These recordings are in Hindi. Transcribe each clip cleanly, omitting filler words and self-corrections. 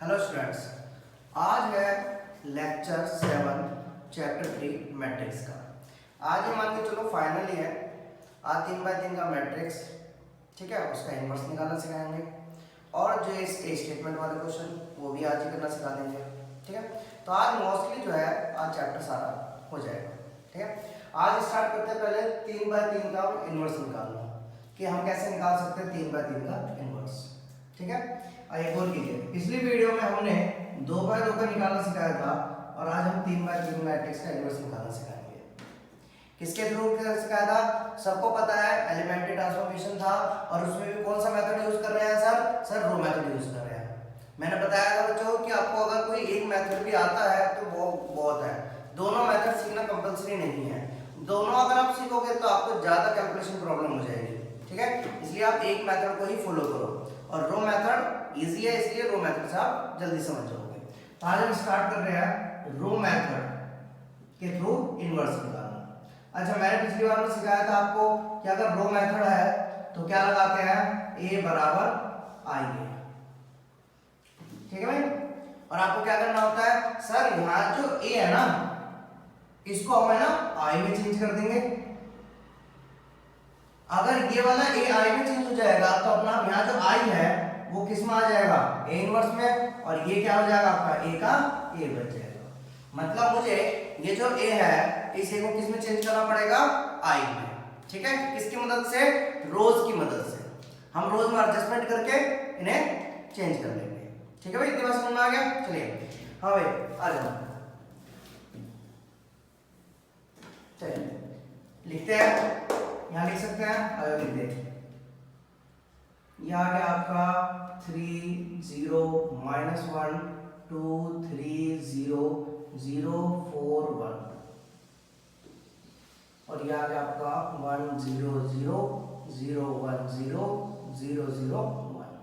हेलो स्टूडेंट्स, आज है लेक्चर 7 चैप्टर 3 मैट्रिक्स का। आज ये मान के चलो फाइनल ही है। आज 3x3 का मैट्रिक्स, ठीक है, उसका इन्वर्स निकालना सिखाएंगे और जो इस स्टेटमेंट वाले क्वेश्चन वो भी आज ही करना सिखा देंगे, ठीक है। तो आज मोस्टली जो है आज चैप्टर सारा हो जाएगा, ठीक है। आज स्टार्ट करते हैं पहले 3x3 का इन्वर्स निकालना कि हम कैसे निकाल सकते हैं 3x3 का इन्वर्स, ठीक है। एक और कीजिए, पिछली वीडियो में हमने 2x2 का निकालना सिखाया था और आज हम 3x3 मैट्रिक्स का इन्वर्स निकालना सिखाएंगे। किसके थ्रू सिखाया था? सबको पता है एलिमेंट्री ट्रांसफॉर्मेशन था और उसमें भी कौन सा मेथड यूज कर रहे हैं सर रो मेथड यूज कर रहे हैं। मैंने बताया था बच्चों कि आपको अगर कोई एक मेथड भी आता है तो वो बहुत है, दोनों मेथड सीखना कंपलसरी नहीं है। दोनों अगर आप सीखोगे तो आपको ज्यादा कैलकुलेशन प्रॉब्लम हो जाएगी, ठीक है। इसलिए आप एक मेथड को ही फॉलो करो और रो मेथड इजी है, इसलिए रो मेथड से आप जल्दी समझ जाओगे। तो आज हम स्टार्ट कर रहे हैं रो मेथड के थ्रू इन्वर्स निकालना। अच्छा, मैंने पिछली बार में सिखाया था आपको कि अगर रो मेथड है तो क्या लगाते हैं, a बराबर आई ए, ठीक है भाई। और आपको क्या करना होता है, सर यहाँ जो a है ना इसको हम है ना i में चेंज कर देंगे। अगर ये वाला a i में चेंज हो जाएगा तो अपना यहाँ जो i है वो किस में आ जाएगा, a इनवर्स में, और ये क्या हो जाएगा आपका a का a बच जाएगा। मतलब मुझे ये जो a है इस a को किस में चेंज करना पड़ेगा, i में, ठीक है। किसकी मदद से, रोज की मदद से। हम रोज में एडजस्टमेंट करके इन्हें चेंज कर लेंगे, ठीक है भाई। इतनी बात समझ में आ गया। चलिए हाँ भाई आ जाओ, चलिए लिखते हैं, यहाँ लिख सकते हैं, आगे लिख दें। यह आ गया आपका 3 0 -1 2 3 0 0 4 1 और यह आ गया आपका 1 0 0 0 1 0 0 0 1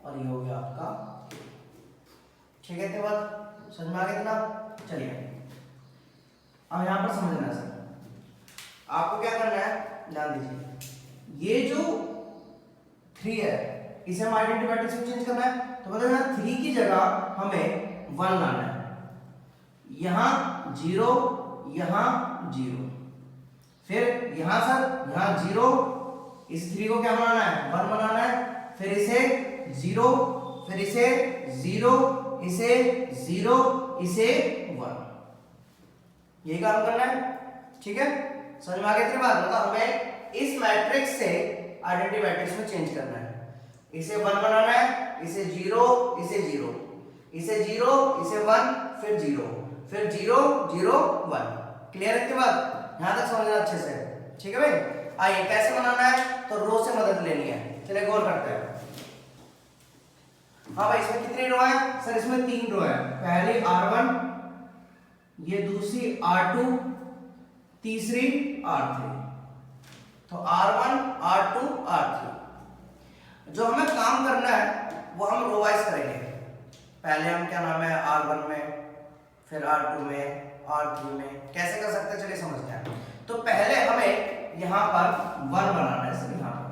और ये हो गया आपका, ठीक है। इसके बाद समझ में आ गया ना। चलिए अब यहाँ पर समझना है सर, आपको क्या करना है, ध्यान दीजिए। ये जो 3 है इसे हम आइडेंटिटी मैट्रिक्स में चेंज करना है, तो मतलब यहाँ 3 की जगह हमें 1 लाना है। यहाँ 0 यहाँ 0, फिर यहाँ सर यहाँ 0, इस 3 को क्या बनाना है, 1 बनाना है, फिर इसे 0, फिर इसे 0, इसे 0, इसे 1, यही काम करना है, ठीक है। समझ में आ गया इतनी बात। मतलब हमें इस मैट्रिक्स से आइडेंटिटी मैट्रिक्स में चेंज करना है। इसे 1 बनाना है, इसे 0, इसे 0, इसे 0, इसे 1, फिर 0, फिर 0 0 1। क्लियर है इतनी बात, यहां तक समझना अच्छे से, ठीक है भाई। आइए कैसे बनाना है, तो रो से मदद लेनी है। चलिए गौर करते हैं। हाँ भाई इसमें कितनी रो है सर, इसमें 3 रो है। पहली R1, ये दूसरी R2, तीसरी R3। तो R1 R2 R3। जो हमें काम करना है वो हम रो वाइज करेंगे। पहले हम क्या नाम है R1 में, फिर R2 में, R3 में। कैसे कर सकते हैं चलिए समझते हैं। तो पहले हमें यहाँ पर 1 बनाना है सर, यहाँ पर,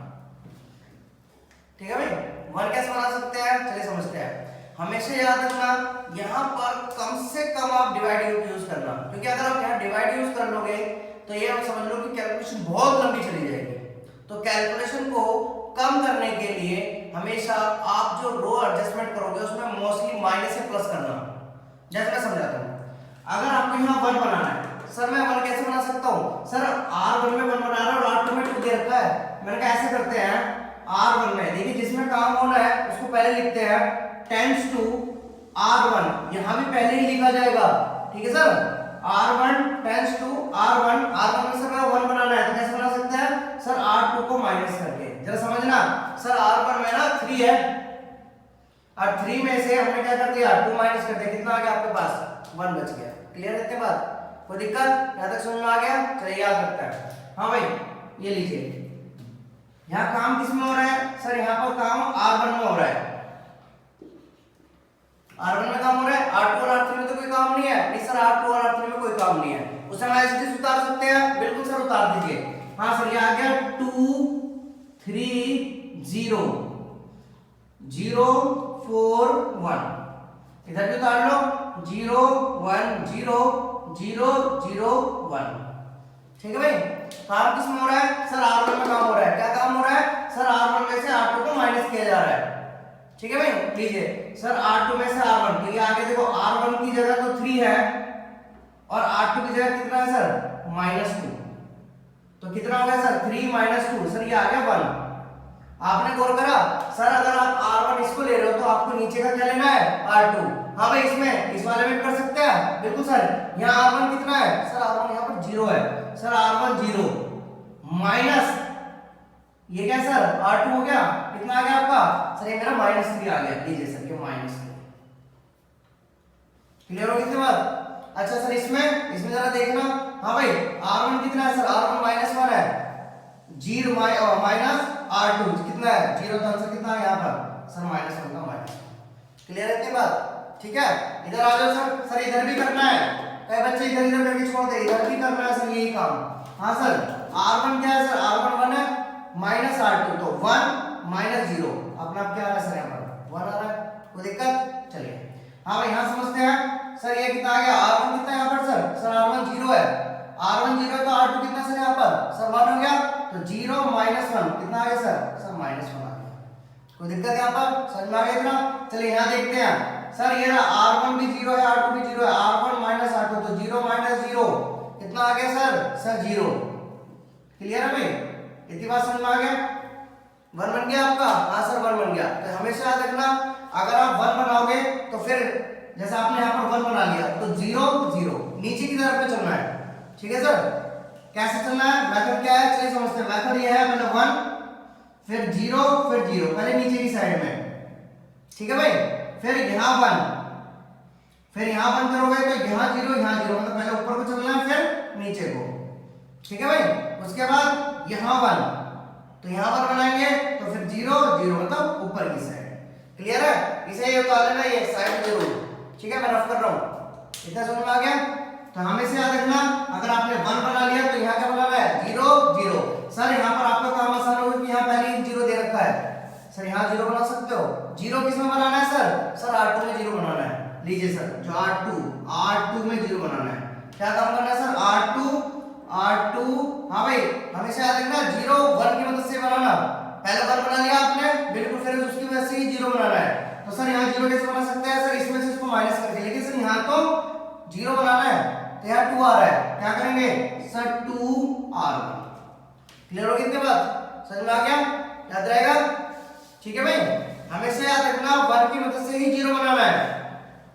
ठीक है भाई। 1 कैसे बना सकते हैं चलिए समझते हैं। हमेशा याद रखना यहाँ पर कम से कम आप डिवाइड यूज करना, क्योंकि अगर आप यहाँ डिवाइड यूज कर लोगे तो ये आप समझ लो कि कैलकुलेशन बहुत लंबी चली जाएगी। तो कैलकुलेशन को कम करने के लिए हमेशा आप जो रो एडजस्टमेंट करोगे उसमें मोस्टली माइनस से प्लस करना। जैसे मैं समझाता हूँ, अगर आपको यहाँ 1 बनाना है, सर मैं 1 कैसे बना सकता हूँ, सर R1 में 1 बना रहा है और R2 में 2 दे रखा है। मैंने कहा ऐसे करते हैं, R1 में देखिए जिसमें काम होना है उसको पहले लिखते हैं टेंस टू R1, यहां भी पहले ही लिखा जाएगा, ठीक है sir. R1 tense to R1, R1 में सर 1 बनाना है तो कैसे बना सकते हैं सर, R2 को माइनस करके। जरा समझना सर, R1 में ना 3 है और 3 में से हमने क्या कर दिया, 2 माइनस कर दिया, कितना आ गया आपके पास, 1 बच गया। क्लियर है इतनी बात, कोई दिक्कत यहां तक समझ में आ गया। चलिए याद रखता है। हाँ भाई ये लीजिए, यहाँ काम किसमें हो रहा है सर, यहाँ पर काम R1 में हो रहा है। R1 में काम हो रहा है, R2 और R3 में तो कोई काम नहीं है। नहीं सर R2 और R3 में कोई काम नहीं है, उसे हम ऐसे उतार सकते हैं। बिल्कुल सर उतार दीजिए। हाँ सर ये आ गया 2 3 0 0 4 1, इधर भी उतार लो 0 1 0 0 0 1, ठीक है भाई। काम किस में हो रहा है सर, R1 में काम हो रहा है। क्या काम हो रहा है सर, R1 में से R2 को माइनस किया जा रहा है, ठीक है भाई। लीजिए सर R2 में से R1, तो ये आगे देखो R1 की जगह तो 3 है और R2 की जगह कितना है सर -2, तो कितना हो गया सर 3 -2, सर ये आ गया 1। आपने गौर करा सर, अगर आप R1 इसको ले रहे हो तो आपको नीचे का क्या लेना है R2। हाँ भाई, इसमें इस वाले में कर सकते हैं बिल्कुल सर। यहाँ R1 कितना है सर, R1 यहाँ पर 0 है सर, R1 0 माइनस ये क्या सर R2 हो गया, कितना आ गया आपका सर, ये मेरा -3 आ गया। लीजिए सर ये -3, क्लियर हो गई बात। अच्छा सर इसमें जरा देखना, हाँ भाई R1 कितना है सर, R1 -1 है, 0 माइनस R2 कितना है 0, तो आंसर कितना है यहाँ पर सर -1 का माइनस। क्लियर है बात, ठीक है। इधर आ जाओ सर, सर इधर भी करना है, कई बच्चे इधर इधर करके छोड़ दे, इधर भी करना है सर यही काम। हाँ सर R1 क्या है सर, R1 1 है माइनस R2, तो 1 -0, अपना क्या आ रहा है सर यहाँ पर 1 आ रहा है, कोई दिक्कत। चलिए हाँ भाई यहाँ समझते हैं सर, ये कितना आ गया R1 कितना यहाँ पर सर R1 0 है, R1 0 है तो R2 कितना सर यहाँ पर सर 1 हो गया, तो 0 -1 कितना आ गया सर -1 आ गया। कोई दिक्कत यहाँ पर, समझ में आ गया इतना। चलिए यहाँ देखते हैं सर, ये रहा R1 भी 0 है, R2 भी 0 है, R1 -R2, तो 0 -0 कितना आ गया सर 0। क्लियर है भाई, इतनी बात समझ में आ गया। 1 बन गया आपका, हाँ सर 1 बन गया। तो हमेशा याद रखना, अगर आप 1 बनाओगे तो फिर जैसे आपने यहाँ पर 1 बना लिया तो 0 0 नीचे की तरफ पे चलना है, ठीक है सर। कैसे चलना है, मेथड क्या है चलिए समझते हैं। मेथड ये है, पहले 1 फिर 0 फिर 0, पहले नीचे की साइड में, ठीक है भाई। फिर यहाँ 1, फिर यहाँ 1 करोगे तो यहाँ 0 यहाँ 0, मतलब पहले ऊपर को चलना है फिर नीचे को, ठीक है भाई। उसके बाद यहाँ 1, तो यहाँ पर बनाएंगे तो फिर 0 0, मतलब ऊपर की साइड। क्लियर है, इसे ये उतार लेना, ये साइड जरूर, ठीक है। मैं रफ कर रहा हूँ, इतना समझ में आ गया। तो हमेशा याद रखना, अगर आपने 1 बना लिया तो यहाँ क्या बनाना है 0 0। सर यहाँ पर आपका काम आसान होगा कि यहाँ पहले ही 0 दे रखा है, सर यहाँ 0 बना सकते हो। 0 किस में बनाना है सर R2 में 0 बनाना है। लीजिए सर जो R2 में 0 बनाना है, क्या काम करना है सर R2। हाँ भाई हमेशा याद रखना 0 1 की मदद से बनाना, पहले 1 बना लिया आपने बिल्कुल, फिर उसकी वजह से ही 0 बनाना है। तो सर यहाँ 0 कैसे बना सकते हैं सर, इसमें से इसको माइनस करके, लेकिन सर यहाँ तो 0 बनाना है तो यहाँ 2 आ रहा है, क्या करेंगे सर 2R1। क्लियर हो गई इतनी बात, समझ में आ गया, याद रहेगा, ठीक है भाई। हमेशा याद रखना 1 की मदद से ही 0 बनाना है,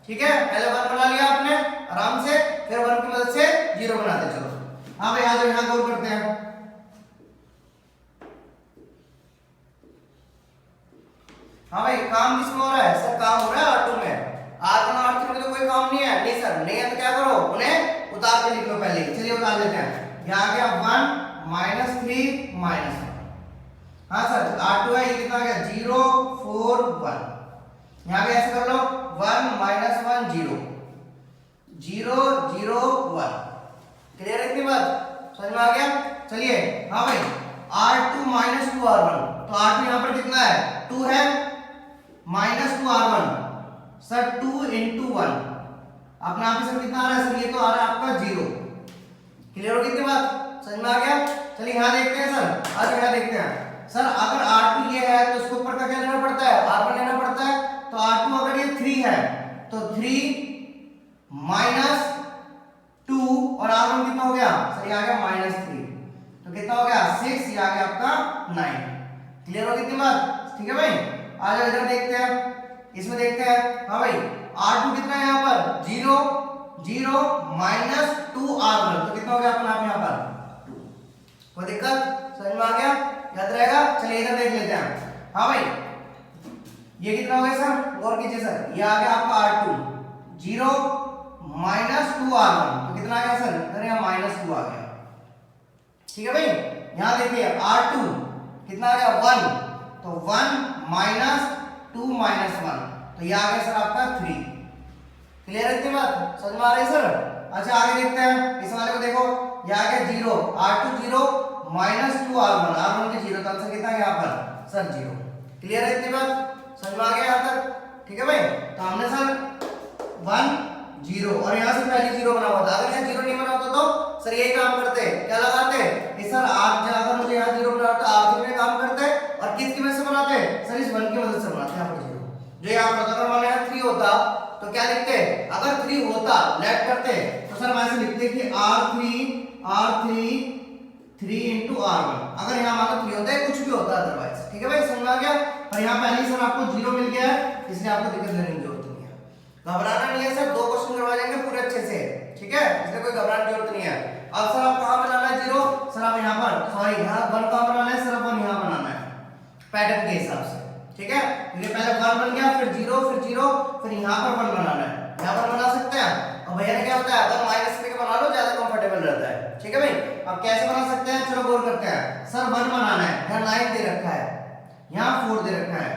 ठीक है। पहले 1 बना लिया आपने आराम से, फिर 1 की मदद से 0 बनाते चलो। हाँ भाई आज यहाँ गौर करते हैं। हाँ भाई काम किसमें हो रहा है सर, काम हो रहा है R2 में। R1 और R3 में तो कोई काम नहीं है, नहीं सर नहीं है तो क्या करो उन्हें उतार के लिख लो पहले। चलिए उतार लेते हैं, यहाँ आ गया 1 -3 -1। हाँ सर R2 है, ये कितना आ गया 0 4 1। यहाँ पे ऐसे कर लो 1 -1 0 0 0 1। क्लियर है इतनी बात, समझ में आ गया। चलिए हाँ भाई R2 -2 R1, तो R2 यहाँ पर कितना है 2 है, -2 R1 सर 2 × 1, अपना आप सर कितना आ रहा है सर, ये तो आ रहा है आपका 0। क्लियर हो गई इतनी बात, समझ में आ गया। चलिए यहाँ देखते हैं सर, आज यहाँ देखते हैं सर, अगर R2 ये है तो उसके ऊपर का क्या लेना पड़ता है R1 लेना पड़ता है। तो R2 अगर ये 3 है तो 3 -2 और R1 कितना हो गया सर, ये आ गया -3, तो कितना हो गया 6, ये आ गया आपका 9। क्लियर हो गई इतनी बात, ठीक है भाई। आ जाओ इधर देखते हैं, इसमें देखते हैं। हाँ भाई R2 कितना है यहाँ पर 0 0 -2 R1, तो कितना हो गया अपना आप यहाँ पर 2। कोई दिक्कत, समझ में आ गया, याद रहेगा। चलिए इधर देख लेते हैं। हाँ भाई ये कितना हो गया सर, गौर कीजिए सर, ये आ गया आपका R2 0 -2 R1, तो कितना आ गया सर, अरे यहाँ -2 आ गया, ठीक है भाई। यहाँ देखिए R2 कितना आ गया 1, तो 1 -2 -1, तो ये आ गया सर आपका 3। क्लियर है इतनी बात, समझ में आ रही है सर। अच्छा आगे देखते हैं, इस वाले को देखो, ये आ गया 0 R2 0 -2 R1 के 0, तो आंसर कितना है यहाँ पर सर 0। क्लियर है इतनी बात, समझ में आ गया यहाँ तक। ठीक है भाई। तो हमने सर 1 0 और यहाँ से पहले 0 बना हुआ था, अगर यहाँ 0 नहीं बना होता तो सर यही काम करते, क्या लगाते कि सर आप अगर मुझे यहाँ 0 बना होता आखिर में काम करते और किसकी मदद से बनाते, सर इस 1 की मदद से बनाते। यहाँ पर 0 जो यहाँ पर अगर मान यहाँ 3 होता तो क्या लिखते, अगर 3 होता लेट करते तो सर वैसे लिखते कि R3 3 into R1, अगर यहाँ मानो 3 होता है कुछ भी होता है अदरवाइज, ठीक है भाई, समझ आ गया। और यहाँ पहले सर आपको 0 मिल गया है, इसलिए आपको दिक्कत लेने की जरूरत नहीं है, घबराना नहीं है सर, 2 क्वेश्चन करवा जाएंगे पूरे अच्छे से, ठीक है, इसलिए कोई घबराने की जरूरत नहीं है। अब सर आप कहाँ बनाना है 0, सर आप यहाँ पर सॉरी यहाँ 1 कहाँ बनाना है सर, अपन यहाँ बनाना है पैटर्न के हिसाब से, ठीक है, क्योंकि पहले 1 बन गया फिर 0 फिर यहाँ पर 1 बनाना है, यहाँ पर बना सकते हैं। और भैया ने क्या होता है 1 माइनस के बना लो, ज्यादा कंफर्टेबल रहता है, ठीक है भाई। अब कैसे बना सकते हैं, चलो गौर करते हैं। सर 1 बनाना है, यहाँ 9 दे रखा है, यहाँ 4 दे रखा है,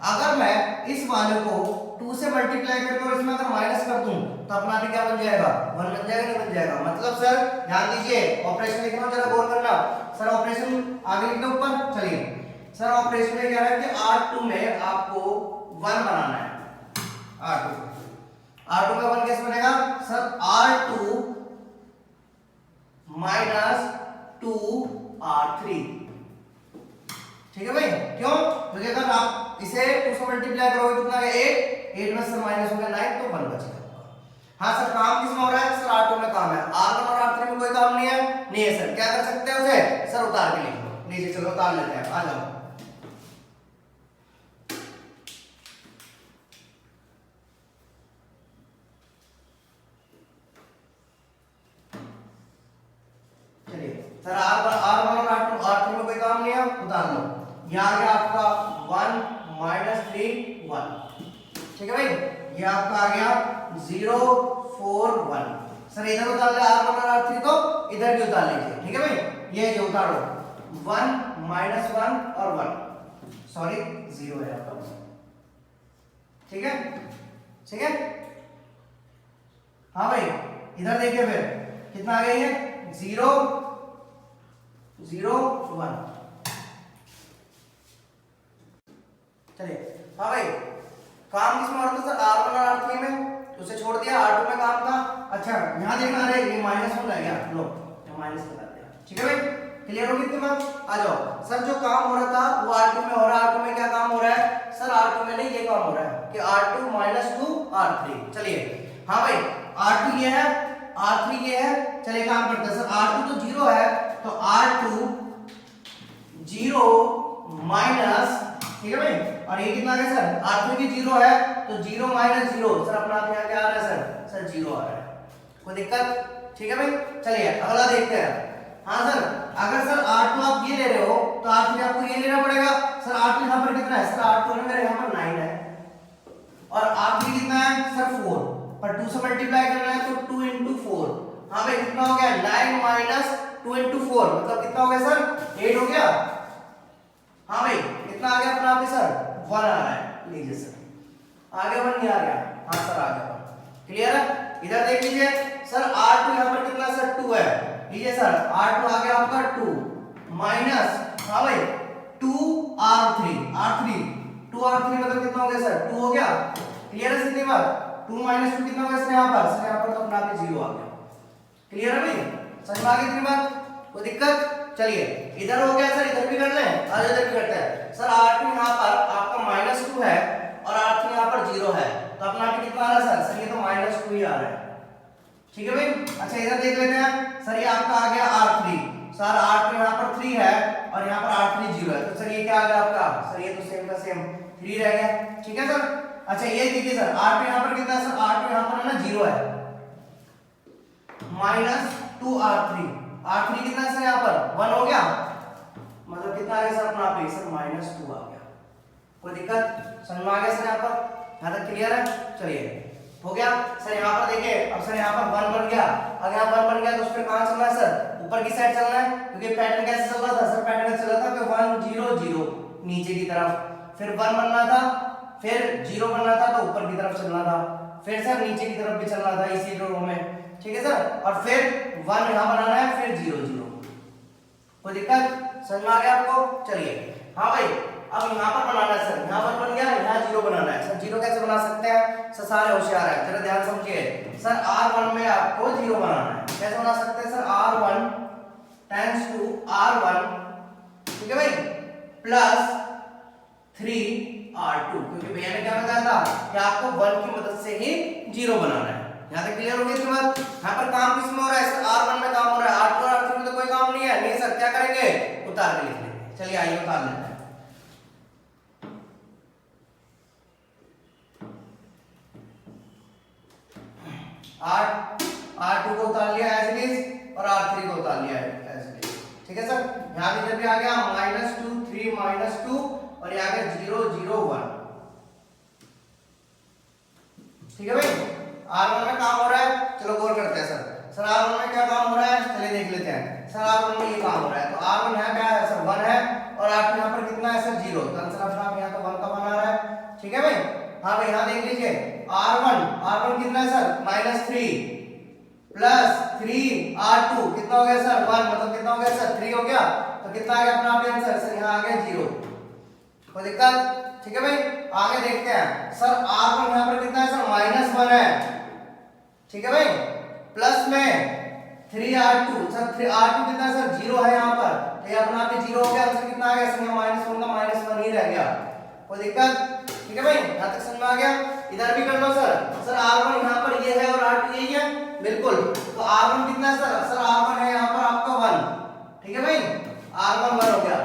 अगर मैं इस वाले को 2 से मल्टीप्लाई करके और इसमें अगर माइनस कर दूं तो अपना भी क्या बन जाएगा 1 बन जाएगा, नहीं बन जाएगा, मतलब सर ध्यान दीजिए ऑपरेशन लिखना जरा गौर करना। सर ऑपरेशन आगे लिख दो ऊपर, चलिए सर ऑपरेशन में क्या है कि R2 में आपको 1 बनाना है, R2 में 1 कैसे बनेगा सर, R2 माइनस 2 R3, ठीक है भाई, क्यों, क्योंकि अगर आप इसे 2 से मल्टीप्लाई करोगे कितना है 8 में सर माइनस हो गया 9 तो 1 बचेगा। हाँ सर काम किसमें हो रहा है सर, R2 में काम है, R1 और R3 में कोई काम नहीं है सर, क्या कर सकते हैं उसे सर उतार के लिख लो, नीचे चलो उतार लेते हैं, आ जाओ। सर R1 और R3 में कोई काम नहीं है, उतार लो। ये आ गया आपका 1 - 3 1, ठीक है भाई, ये आपका आ गया 0 4 1। सर इधर उतार ले R1 और R3 को, इधर भी उतार लीजिए, ठीक है भाई, ये जो उतारो 1 - 1 और 1 सॉरी 0 है आपका, ठीक है, ठीक है। हाँ भाई इधर देखिए फिर कितना आ गया ये 0 0 1, चलिए। हाँ भाई काम किसमें हो रहा था सर, R1 और R3 में, तो उसे छोड़ दिया, R2 में काम था। अच्छा यहाँ देखना, अरे ये -1 रह गया, लो माइनस बता दिया, ठीक है भाई, क्लियर होगी इतनी बात, आ जाओ। सर जो काम हो रहा था वो R2 में हो रहा है, R2 में क्या काम हो रहा है सर, R2 में नहीं ये काम हो रहा है कि R2 - 2 R3, चलिए। हाँ भाई R2 ये है, R3 ये है, चलिए काम करते हैं सर, R2 तो 0 है तो R2 0 माइनस, ठीक है भाई, और ये कितना आ गया सर, R3 भी 0 है तो 0 - 0 सर अपना आप यहाँ क्या आ रहा है सर 0 आ रहा है, कोई दिक्कत, ठीक है भाई। चलिए अगला देखते हैं। हाँ सर अगर सर R2 आप ये ले रहे हो तो R3 आपको ये लेना पड़ेगा। सर R2 यहाँ पर कितना है सर, R2 मेरे यहाँ पर 9 है और R3 कितना है सर 4, पर 2 से मल्टीप्लाई करना है तो 2 into 4, हाँ भाई कितना हो गया 9 - 2 into 4 मतलब कितना हो गया सर 8 हो गया। हाँ भाई कितना आ गया अपना आप सर 1 आ रहा है, लीजिए सर आ गया 1 नहीं आ गया, हाँ सर आ गया 1, क्लियर है। इधर देख लीजिए सर R2 यहाँ पर कितना सर 2 है, लीजिए सर R2 आ गया आपका 2 माइनस, हाँ भाई 2R3 2R3 मतलब कितना हो गया सर 2 हो गया, क्लियर है सीधी बात। 2 - 2 कितना हो गया सर यहाँ पर, सर यहाँ पर तो अपना आप 0 आ गया, क्लियर है भाई, समझ में आ गई इतनी बात, कोई दिक्कत। चलिए इधर हो गया सर, इधर भी कर लें, आज इधर भी करते हैं सर। R2 यहाँ पर आपका -2 है और R3 यहाँ पर 0 है तो अपना आप कितना आ रहा है सर, ये तो -2 ही आ रहा है, ठीक है भाई। अच्छा इधर देख लेते हैं सर, ये आपका आ गया R3, सर R2 यहाँ पर 3 है और यहाँ पर R3 0 है, तो सर ये क्या आ गया आपका सर, ये तो सेम का सेम 3 रह गया, ठीक है सर। अच्छा ये देखिए सर R2 यहाँ पर कितना है सर, R2 यहाँ पर है ना 0 है, -2R3 कितना है सर यहाँ पर 1 हो गया, मतलब कितना आ गया सर अपना आप सर -2 आ गया, कोई दिक्कत, समझ में आ गया सर यहाँ पर, यहाँ तक क्लियर है। चलिए हो गया सर, यहाँ पर देखिए अब सर यहाँ पर 1 बन गया, अगर यहाँ 1 बन गया तो उस पर कहाँ चलना है सर, ऊपर की साइड चलना है, क्योंकि पैटर्न कैसे चल रहा था सर, पैटर्न चल रहा था कि 1 0 0 नीचे की तरफ, फिर 1 बनना था, फिर 0 बनना था तो ऊपर की तरफ चलना था, फिर सर नीचे की तरफ भी चलना था इसी रो में, ठीक है सर, और फिर 1 यहाँ बनाना है, फिर 0 0, कोई दिक्कत, समझ में आ गया आपको। चलिए हाँ भाई अब यहाँ पर बनाना है सर, यहाँ पर बन गया, यहाँ जीरो बनाना है सर। जीरो कैसे बना सकते हैं सर, सारे होशियार है, जरा ध्यान समझिए सर। R1 में आपको जीरो बनाना है, कैसे बना सकते हैं sir, R1 tends to R1, ठीक है भाई, प्लस 3R2, क्योंकि भैया ने क्या बताया था कि आपको 1 की मदद से ही जीरो बनाना है। यहाँ तक क्लियर हो गई इसके बाद। यहाँ पर काम किस में हो रहा है सर, R1 में काम हो रहा है, R2 और R3 में तो कोई काम नहीं है। नहीं सर, क्या करेंगे, उतार के लिख लेंगे। चलिए आइए उतार लेते हैं। R2 को उतार लिया एज इट इज और R3 को उतार लिया एज इट इज, ठीक है सर। यहाँ भी जब भी आ गया -2 3 -2 और ये आ गया 0 0 1, ठीक है भाई। R1 में काम हो रहा है, चलो गौर करते हैं सर। R1 में क्या काम हो रहा है, चलिए देख लेते हैं सर। R1 में ये काम हो रहा है, तो R1 यहाँ क्या है सर, 1 है, और R2 यहाँ पर कितना है सर, 0। तो आंसर अपना यहाँ तो 1 का बना रहा है, ठीक है भाई। हाँ भाई, यहाँ देख लीजिए R1 कितना है सर, -3 प्लस 3R2 कितना हो गया सर, 1, मतलब कितना हो गया सर, 3 हो गया। तो कितना आ गया अपना आंसर सर, यहाँ आ गया 0, कोई दिक्कत, ठीक है भाई। आगे देखते हैं सर, R1 यहाँ पर कितना है सर, -1 है, ठीक है भाई, प्लस में 3R2 सर, 3R2 कितना है सर, 0 है यहाँ पर, तो ये अपना आप 0 हो गया। आंसर कितना आ गया सर, यहाँ -1 का -1 ही रह गया, कोई दिक्कत, ठीक है भाई। यहाँ तक समझ में आ गया। इधर भी कर लो सर। R1 यहाँ पर ये है और R2 यही है, बिल्कुल। तो R1 कितना है सर, R1 है यहाँ पर आपका 1, ठीक है भाई, R1 1 हो गया।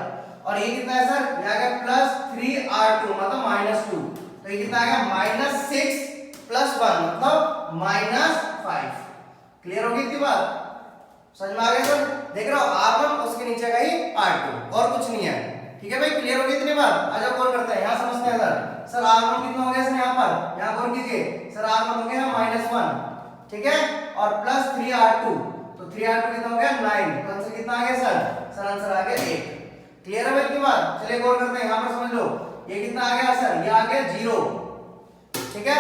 और ये कितना है सर, ये आ गया प्लस 3R2 मतलब -2, तो ये कितना आ गया -6 प्लस 1 मतलब -5। क्लियर हो गई इतनी बात, समझ में आ गया सर। देख रहे हो R1 उसके नीचे का ही R2 और कुछ नहीं है, ठीक है भाई। क्लियर हो गई इतनी बात। आ जाओ गौर करते हैं, यहाँ समझते हैं सर। R1 कितना हो गया सर, यहाँ पर यहाँ गौर कीजिए सर, R1 हो गया -1, ठीक है, और प्लस 3R2, तो 3R2 कितना हो गया 9, तो आंसर कितना आ गया सर, आंसर आ गया 1। क्लियर है भाई इतनी बात। चलिए गौर करते हैं, यहाँ पर समझ लो ये कितना आ गया सर, ये आ गया 0, ठीक है,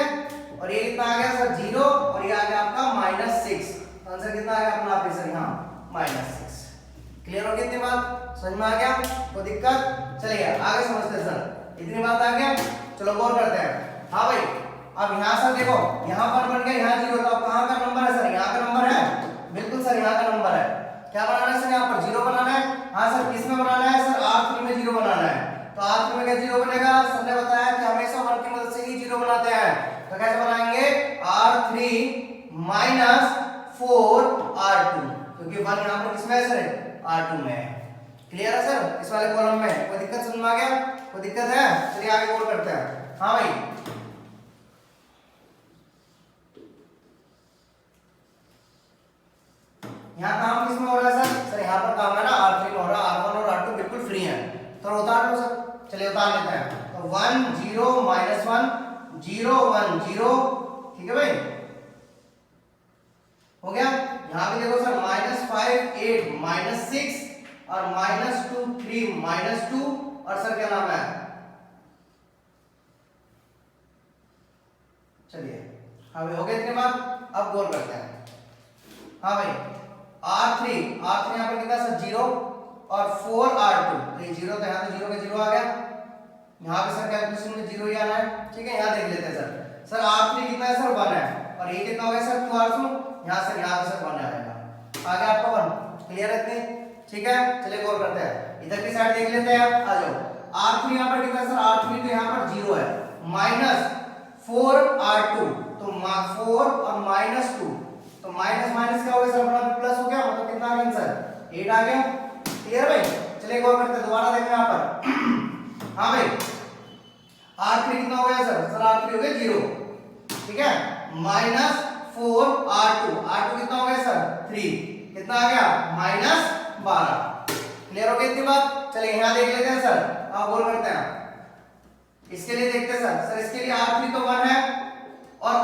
और ये कितना आ गया सर 0, और ये आ गया आपका -6, तो आंसर कितना आ गया अपना आप सर यहाँ -6। क्लियर हो गई इतनी बात, समझ में आ गया, कोई दिक्कत। चलिए आगे समझते हैं सर, इतनी बात आ गया। चलो गौर करते हैं। हाँ भाई, अब यहाँ सर देखो, यहाँ पर बन गया यहाँ 0, तो अब कहाँ का नंबर है सर, यहाँ का नंबर है, बिल्कुल सर यहाँ का नंबर है। क्या बनाना है सर, यहाँ पर 0 बनाना है। हाँ सर, किस में बनाना है सर, R3 में 0 बनाना है। तो R3 में क्या 0 बनेगा, सर ने बताया कि हमेशा 1 की मदद से ही 0 बनाते हैं। तो कैसे बनाएंगे, R3 -4R2, क्योंकि 1 यहाँ पर किसमें है सर, R2 में है। क्लियर है सर, इस वाले कॉलम में कोई दिक्कत समझ में आ गया, कोई दिक्कत है। चलिए आगे गौर करते हैं। हाँ भाई, यहाँ काम किसमें हो रहा है सर, यहाँ पर काम है ना R3 में हो रहा है, R1 और R2 बिल्कुल फ्री हैं, तो उतार लो सर। चलिए उतार लेते हैं। तो 1 0 -1 0 1 0, ठीक है भाई, हो गया। यहाँ पे देखो सर -5 8 -6 और -2 3 -2, और सर क्या नाम है, चलिए हाँ भाई हो गया इतने बात। अब गौर करते हैं। हाँ भाई, R3 यहाँ पर कितना सर 0 और 4R2, तो ये 0, तो यहाँ तो 0 का 0 आ गया। यहाँ पे सर कैलकुलेशन में 0 ही आना है, ठीक है। यहाँ देख लेते हैं सर R3 कितना है सर 1 है, और ये कितना हो गया सर 2R2, यहाँ से यहाँ पे सर 1 आएगा, आ गया आपका 1। क्लियर है इतनी, ठीक है। चलिए गौर करते हैं, इधर की साइड देख लेते हैं। आ जाओ, R3 यहाँ पर कितना है सर, R3 तो यहाँ पर 0 है, -4R2, तो 4 और -2, तो माइनस माइनस क्या हो गया सर, अपना प्लस हो गया, मतलब कितना आ गया आंसर 8 आ गया। क्लियर भाई। चलिए गौर करते हैं, दोबारा देखते हैं यहाँ पर। हाँ भाई, R3 कितना हो गया सर R3 हो गया 0, ठीक है, -4R2, R2 कितना हो गया सर 3, कितना आ गया -12। क्लियर हो गई इतनी बात। चलिए यहाँ देख लेते हैं सर, आप गौर करते हैं। इसके लिए देखते हैं सर, इसके लिए R3 तो 1 है, और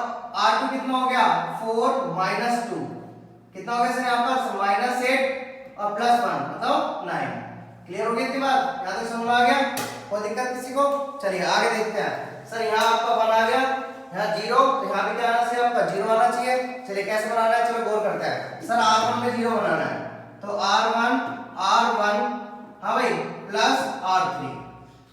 R2 कितना हो गया 4 -2, कितना हो गया सर यहाँ पर -8 और +1 मतलब 9। क्लियर हो गई इतनी बात, यहाँ तक समझ में आ गया, कोई दिक्कत किसी को। चलिए आगे देखते हैं सर। यहाँ आपका 1 आ गया, यहाँ 0, तो यहाँ पे क्या आना चाहिए आपका 0 आना चाहिए। चलिए कैसे बनाना है, चलो गौर करते हैं सर। R1 में 0 बनाना है, तो R1 हाँ भाई प्लस R3,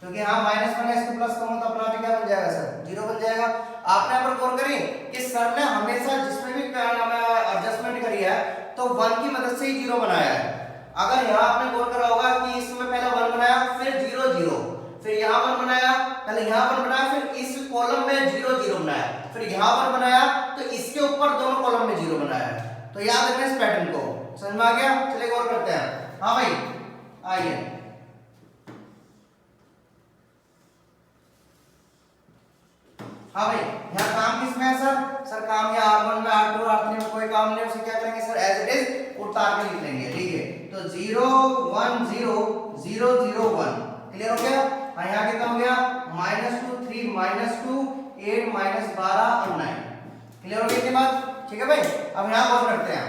तो क्योंकि यहाँ माइनस वन है, इसके प्लस का मतलब अपना आप क्या बन जाएगा सर, जीरो बन जाएगा। आपने यहाँ पर गौर करी कि सर ने हमेशा जिसमें भी एडजस्टमेंट करी है तो वन की मदद से ही जीरो बनाया है। अगर यहाँ आपने गौर करा होगा कि इसमें पहले वन बनाया, फिर जीरो जीरो, फिर यहाँ वन बनाया, पहले यहाँ वन बनाया, फिर इस कॉलम में जीरो जीरो बनाया, फिर यहाँ वन बनाया, तो इसके ऊपर दोनों कॉलम में जीरो बनाया। तो याद रखना इस पैटर्न को, समझ में आ गया? चलिए गौर करते हैं। हाँ भाई आइए, हाँ भाई यहाँ काम किसमें है सर? सर काम या R1 में, R2 R3 में कोई काम नहीं, उसे क्या करेंगे सर, एज इट इज उतार के लिख लेंगे। ठीक है, तो 0 1 0 0 0 1 क्लियर हो गया। और यहाँ कितना हो गया, -2 3 -2 8 -12 और 9 क्लियर हो गई ये बात। ठीक है भाई, अब यहाँ गौर करते हैं,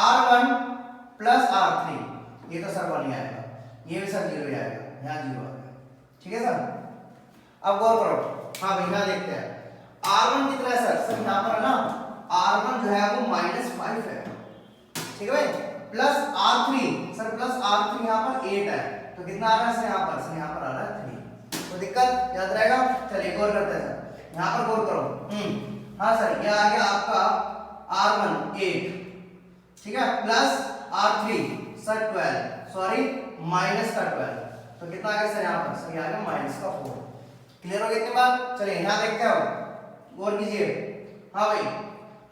R1 प्लस R3, ये तो सर 1 ही आएगा, ये भी सर 0 ही आएगा, यहाँ 0 आ गया। ठीक है सर, अब गौर करो। हाँ भाई यहाँ देखते हैं R1 कितना है सर, सर यहाँ पर है ना R1 जो है वो -5 है। ठीक है भाई, plus R3, sir plus R3 यहाँ पर 8 है, तो कितना आ रहा है सर यहाँ पर? सर यहाँ पर आ रहा है 3। तो दिक्कत याद रहेगा। चलिए गौर करते हैं सर, यहाँ पर गौर करो। हाँ सर ये आ गया आपका R1 8, ठीक है, plus R3 sir 12, sorry minus का 12, तो कितना आ गया सर यहाँ पर? सर ये आ गया माइनस का 4। क्लियर हो गया इतनी बात। चलिए यहाँ देखते हो, गौर कीजिए। हाँ भाई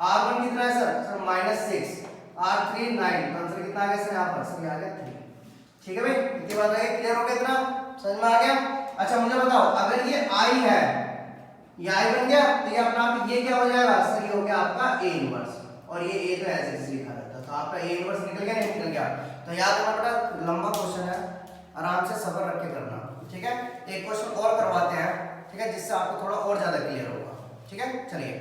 R1 कितना है सर? सर -6, R3 9, तो आंसर कितना आ गया सर यहाँ पर? सर ये आ गया 3। ठीक है भाई, इतनी बात है, क्लियर हो गया इतना, समझ में आ गया। अच्छा मुझे बताओ, अगर ये I है, ये I बन गया, तो ये अपना आप ये क्या हो जाएगा सर? ये हो गया आपका A इनवर्स, और ये A तो ऐसे ऐसे लिखा रहता, तो आपका A इनवर्स निकल गया, नहीं निकल गया? तो याद रखना बेटा, लंबा क्वेश्चन है, आराम से सब्र रख के करना। ठीक है, एक क्वेश्चन और करवाते हैं, ठीक है, जिससे आपको थोड़ा और ज्यादा क्लियर होगा। ठीक है, चलिए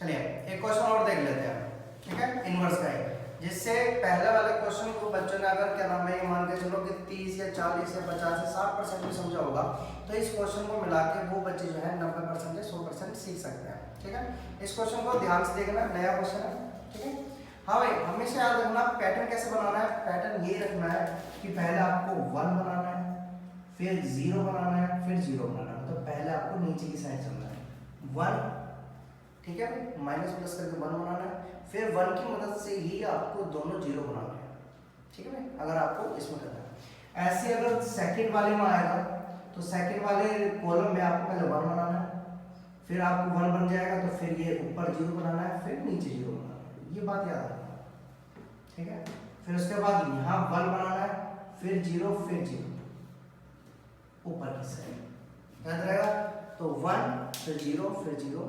एक क्वेश्चन और देख लेते हैं। ठीक है, इनवर्स का है, जिससे पहले वाले क्वेश्चन को बच्चों ने अगर क्या नाम है ये मान के चलो कि 30 या 40 या 50 या 60% भी समझा होगा, तो इस क्वेश्चन को मिला के वो बच्चे जो है 90% या 100% सीख सकते हैं। ठीक है, इस क्वेश्चन को ध्यान से देखना, नया क्वेश्चन है। ठीक है, हाँ भाई हमेशा याद रखना पैटर्न कैसे बनाना है। पैटर्न ये रखना है कि पहले आपको 1 बनाना है, फिर 0 बनाना है, फिर 0 बनाना है, मतलब पहले आपको नीचे की साइड चलना है 1, ठीक है, माइनस प्लस करके 1 बनाना है, फिर 1 की मदद से ही आपको दोनों 0 बनाना है। ठीक है भाई, अगर आपको इसमें करना है। ऐसे अगर सेकंड वाले में आएगा तो सेकंड वाले कॉलम में आपको पहले 1 बनाना है, फिर आपको 1 बन जाएगा तो फिर ये ऊपर 0 बनाना है, फिर नीचे 0 बनाना है, ये बात याद रखना। ठीक है, फिर उसके बाद यहाँ 1 बनाना है, फिर 0, फिर 0 ऊपर की साइड, याद रहेगा। तो 1 फिर 0 फिर 0,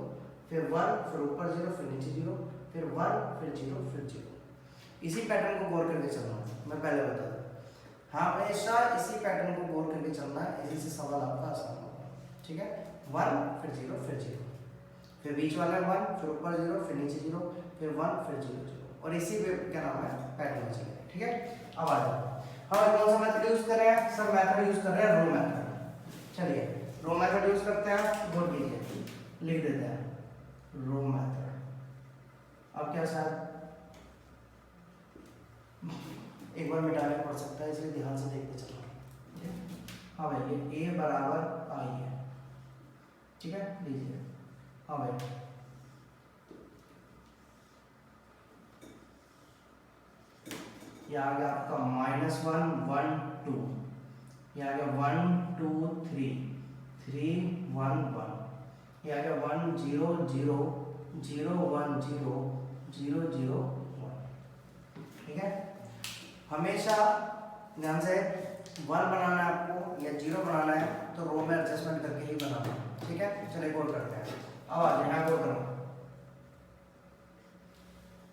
फिर 1 फिर ऊपर 0 फिर नीचे 0, फिर 1 फिर 0 फिर 0। इसी पैटर्न को गौर करके चलना है, मैं पहले बता दूं। हाँ हमेशा इसी पैटर्न को गौर करके चलना है, इसी से सवाल आपका आसान होगा। ठीक है, 1 फिर 0 फिर 0, फिर बीच वाला 1, फिर ऊपर 0 फिर नीचे 0, फिर 1 फिर 0 0, और इसी पे क्या नाम है पैटर्न में चलेगा। ठीक है, अब आ जाओ, हम कौन सा मेथड यूज कर रहे हैं सर? मेथड यूज कर रहे हैं रो मेथड। चलिए रो मेथड यूज करते हैं, गौर कीजिए, लिख देते हैं रो मेथड। अब क्या शायद एक बार मिटाने पड़ सकता है, इसलिए ध्यान से देखते चलो। हाँ भाई ये A बराबर I है, ठीक है, लीजिए। हाँ भाई ये आ गया आपका -1 1 2, ये आ गया 1 2 3 3 1 1, ये आ गया 1 0 0 0 1 0 0 0 1। ठीक है, हमेशा ध्यान से 1 बनाना है आपको या 0 बनाना है तो रो में एडजस्टमेंट करके ही बनाना है। ठीक है, चलिए गौर करते हैं। अब आ जाए गौर करो,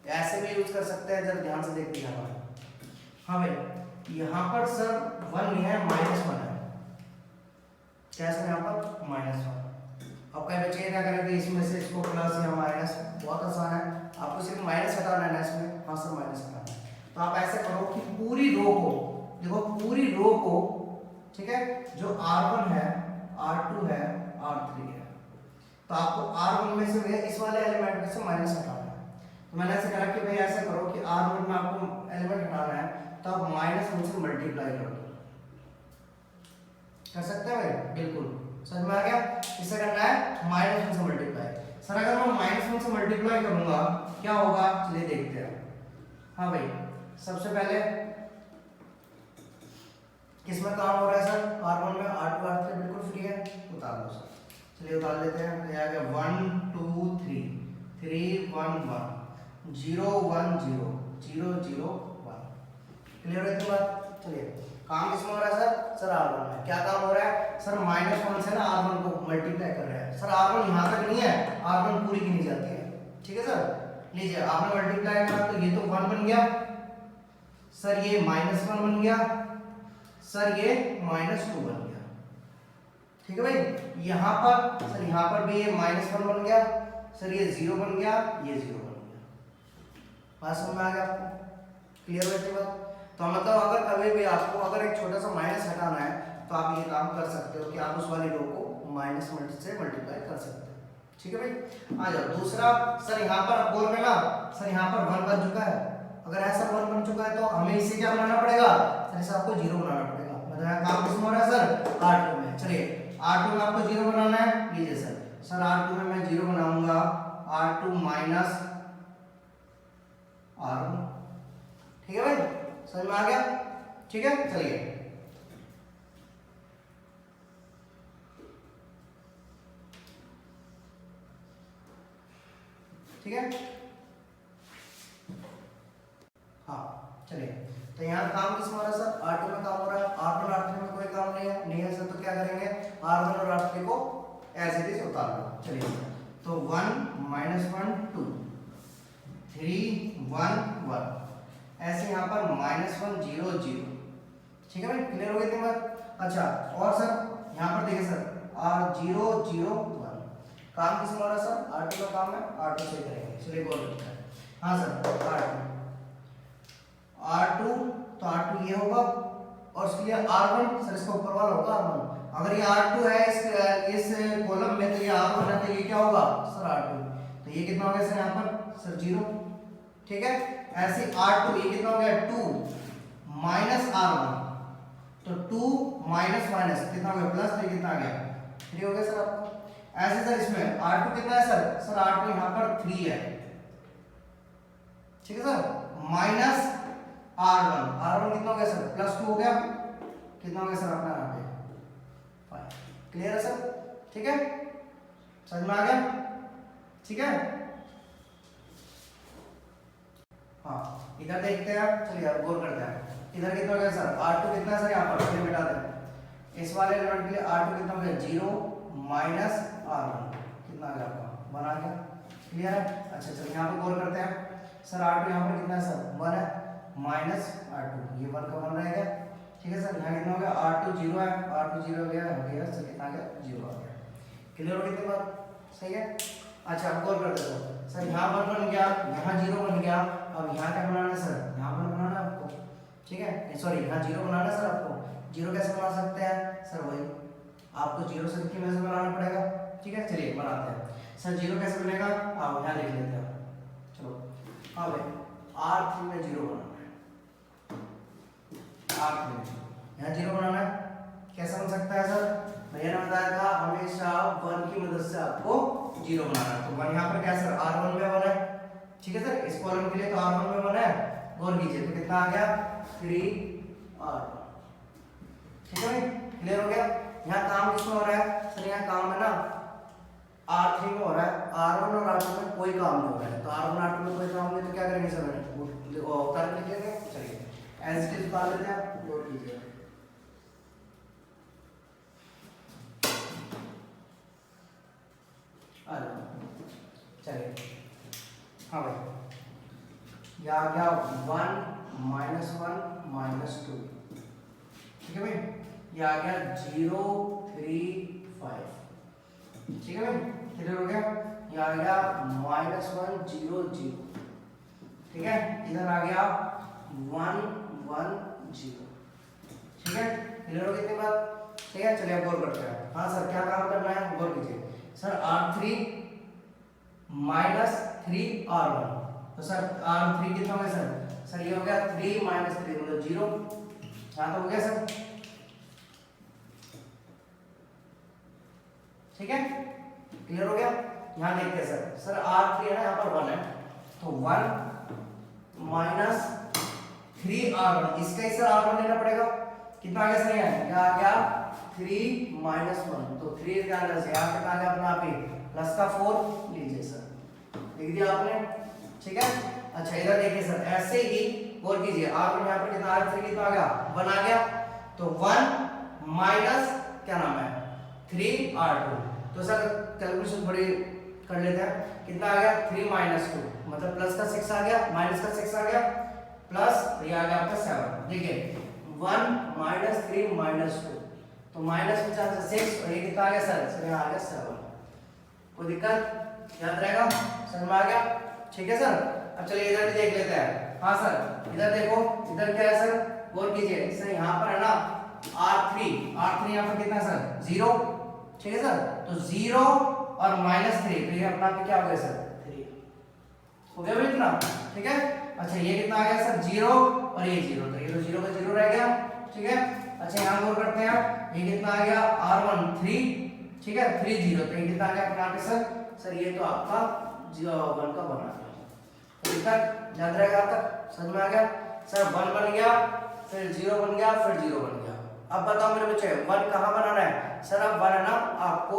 ऐसे भी यूज कर सकते हैं, जब ध्यान से देखते हैं। हाँ भाई यहाँ पर सर 1 नहीं है, -1 है, कैसे यहाँ पर -1। अब कई बच्चे क्या करेंगे, इसमें से इसको प्लस या माइनस, बहुत आसान है, आपको सिर्फ माइनस हटाना है ना इसमें। हाँ सर माइनस हटाना है, तो आप ऐसे करो कि पूरी रो को देखो, पूरी रो को, ठीक है, जो R1 है R2 है R3 है, तो आपको R1 में से इस वाले एलिमेंट में से माइनस हटाना है। तो मैंने ऐसे कहा कि भाई ऐसा करो कि R1 में आपको एलिमेंट हटाना है तो आप -1 से मल्टीप्लाई कर दो। कर सकते हैं भाई, बिल्कुल समझ में आ गया। इससे करना है -1 से मल्टीप्लाई। सर अगर मैं -1 से मल्टीप्लाई करूंगा क्या होगा, चलिए देखते हैं। हाँ भाई, सबसे पहले किसमें काम हो रहा है सर, R1 में, R2 R3 बिल्कुल फ्री है, उतार दो सर। चलिए उतार लेते हैं। तो आ गया 1 2 3 3 1 1 0 1 0 0 0 1। क्लियर है इतनी बात। चलिए काम किसमें हो रहा है सर, सर R1 में। क्या काम हो रहा है सर, -1 से ना R1 को मल्टीप्लाई कर रहे हैं सर। R1 यहाँ तक नहीं है, R1 पूरी गिनी जाती है, ठीक है सर। लीजिए आपने मल्टीप्लाई करा तो ये तो 1 बन गया सर, ये -1 बन गया सर, ये -2 बन गया, ठीक है भाई। यहाँ पर सर, यहाँ पर भी ये -1 बन गया सर, ये 0 बन गया, ये 0 बन गया। बात समझ में आ गया आपको, क्लियर हो गई बात। तो मतलब अगर कभी भी आपको अगर एक छोटा सा माइनस हटाना है तो आप ये काम कर सकते हो कि आप उस वाली रो को -1 से मल्टीप्लाई कर सकते हो, ठीक है भाई। आ जाओ दूसरा। सर यहाँ पर बोल रहे ना सर, यहाँ पर 1 बन चुका है। अगर ऐसा 1 बन चुका है तो हमें इसे क्या बनाना पड़ेगा सर, इसे आपको 0 बनाना पड़ेगा। मतलब यहाँ काम किसमें हो रहा है सर, R2 में। चलिए R2 में आपको 0 बनाना है। लीजिए सर R2 में मैं 0 बनाऊंगा, R2 माइनस R1, ठीक है भाई, समझ में आ गया, ठीक है। चलिए ठीक है, हाँ चलिए। तो यहाँ काम किसमें हो रहा है सर, R2 में काम हो रहा है। R1 और R3 में कोई काम नहीं है सर, तो क्या करेंगे R1 और R3 को एज इट इज उतार लो। चलिए तो 1 -1 2 3 1 1 ऐसे यहाँ पर -1 0 0, ठीक है भाई, क्लियर हो गई थी बात। अच्छा और सर यहाँ पर देखिए सर R0 0 1 काम किसमें हो रहा है सर, R2 का काम है, R2 से करेंगे। चलिए गौर करते हैं। हाँ सर R2 तो R2 ये होगा और उसके लिए R1 सर, इसका ऊपर वाला होगा R1। अगर ये R2 है इस कॉलम में तो ये R1 है, तो ये क्या होगा सर R2। तो ये कितना हो गया सर यहाँ पर सर 0, ठीक है। ऐसे R2 ये कितना हो गया 2 -R1, तो 2 माइनस माइनस कितना हो गया प्लस, तो ये कितना आ गया 3 हो गया सर आपको। ऐसे सर इसमें R2 कितना है सर R2 यहाँ पर 3 है, ठीक है सर, माइनस R1 कितना हो गया सर +2 हो गया, कितना हो गया सर अपना यहाँ पे 5। क्लियर है सर, ठीक है, समझ में आ गया, ठीक है। हाँ इधर देखते हैं, चलिए अब गौर करते हैं। इधर कितना हो गया सर R2 कितना है सर, यहाँ पर चलिए मिटा दें। इस वाले एलिमेंट के लिए R2 कितना हो गया 0 -R1 कितना आ गया आपका 1 आ गया, क्लियर है। अच्छा चलिए यहाँ पर गौर करते हैं। सर R2 यहाँ पर कितना है सर 1 है, -R2 ये 1 का 1 रहेगा, ठीक है सर। यहाँ कितना हो गया R2 0 है, R2 0 हो गया सर, कितना आ गया 0 आ गया, क्लियर हो गई थी बात, सही है। अच्छा अब गौर करते हैं सर यहाँ 1 बन गया, यहाँ 0 बन गया। अब यहाँ क्या बनाना है सर, यहाँ पर बनाना है आपको, ठीक है, सॉरी यहाँ 0 बनाना है सर आपको। 0 कैसे बना सकते हैं सर, वही आपको 0 से कितनी वजह से बनाना पड़ेगा, ठीक है। चलिए बनाते हैं सर, 0 कैसे बनेगा आप यहाँ लिख लेते हैं। चलो हाँ भाई R3 में 0 बनाना है, R3 में यहाँ 0 बनाना है। कैसे बन सकता है सर, भैया ने बताया था हमेशा 1 की मदद से आपको 0 बनाना है। तो 1 यहाँ पर क्या सर R1 में 1 है, ठीक है सर। इस कॉलम के लिए तो R1 में 1 है, गौर कीजिए तो कितना आ गया 3R1, ठीक है भाई, क्लियर हो गया। यहाँ काम किसमें हो रहा है सर, यहाँ काम है ना R3 में हो रहा है, R1 और R2 में कोई काम नहीं हो रहा है। तो R1 R2 में कोई काम नहीं तो क्या करेंगे सर, उतार लीजिएगा। चलिए एज इट इज उतार लेते हैं, गौर कीजिए। चलिए हाँ भाई यह आ गया 1 -1 -2, ठीक है भाई। यह आ गया 0 3 5, ठीक है भाई, क्लियर हो गया। यह आ गया -1 0 0, ठीक है। इधर आ गया 1 1 0, ठीक है, क्लियर हो गई इतनी बात, ठीक है। चलिए अब गौर करते हैं। हाँ सर क्या काम करना है, गौर कीजिए सर R3 -3R1, तो सर R3 कितना हो गया सर ये हो गया 3 -3 मतलब 0, यहाँ तो हो गया सर, ठीक है, क्लियर हो गया। यहाँ देखते हैं सर R3 है ना, यहाँ पर 1 है, तो 1 माइनस 3R1, इसका ही सर R1 लेना पड़ेगा। कितना आ गया सर, यहाँ आ गया 3 माइनस 1, तो 3 के अंदर से यहाँ कितना आ गया अपना पे प्लस का 4 लीजिए सर, लिख दिया आपने, ठीक है। अच्छा इधर देखिए सर, ऐसे ही और कीजिए, R1 यहाँ पर कितना R3 कितना आ गया 1 आ गया, तो 1 माइनस क्या नाम है 3R2, तो सर कैलकुलेशन थोड़ी कर लेते हैं, कितना आ गया 3 माइनस 2, मतलब प्लस का 6 आ गया, माइनस का 6 आ गया, प्लस ये आ गया आपका 7। देखिए 1 माइनस 3 माइनस 2, तो माइनस में चांस 6 और ये कितना आ गया सर यहाँ आ गया 7। कोई दिक्कत, याद रहेगा, समझ में आ गया, ठीक है सर। अब चलिए इधर भी देख लेते हैं। हाँ सर इधर देखो, इधर क्या है सर, गौर कीजिए सर, यहाँ पर है ना R3 यहाँ पर कितना सर 0, ठीक है सर, तो 0 और -3, तो ये अपना क्या हो गया सर 3 हो गया भाई इतना, ठीक है। अच्छा ये कितना आ गया सर 0 और ये 0, तो ये तो 0 का 0 रह गया, ठीक है। अच्छा यहाँ गौर करते हैं, ये कितना आ गया R1 3, ठीक है 3 0, तो ये कितना आ गया अपना पे सर ये तो आपका 1 का बना गया, तो इसका याद रहेगा आप तक, समझ में आ गया सर। 1 बन गया, फिर 0 बन गया, फिर 0 बन गया। अब बताओ मेरे बच्चे 1 कहाँ बनाना है सर, अब 1 है ना आपको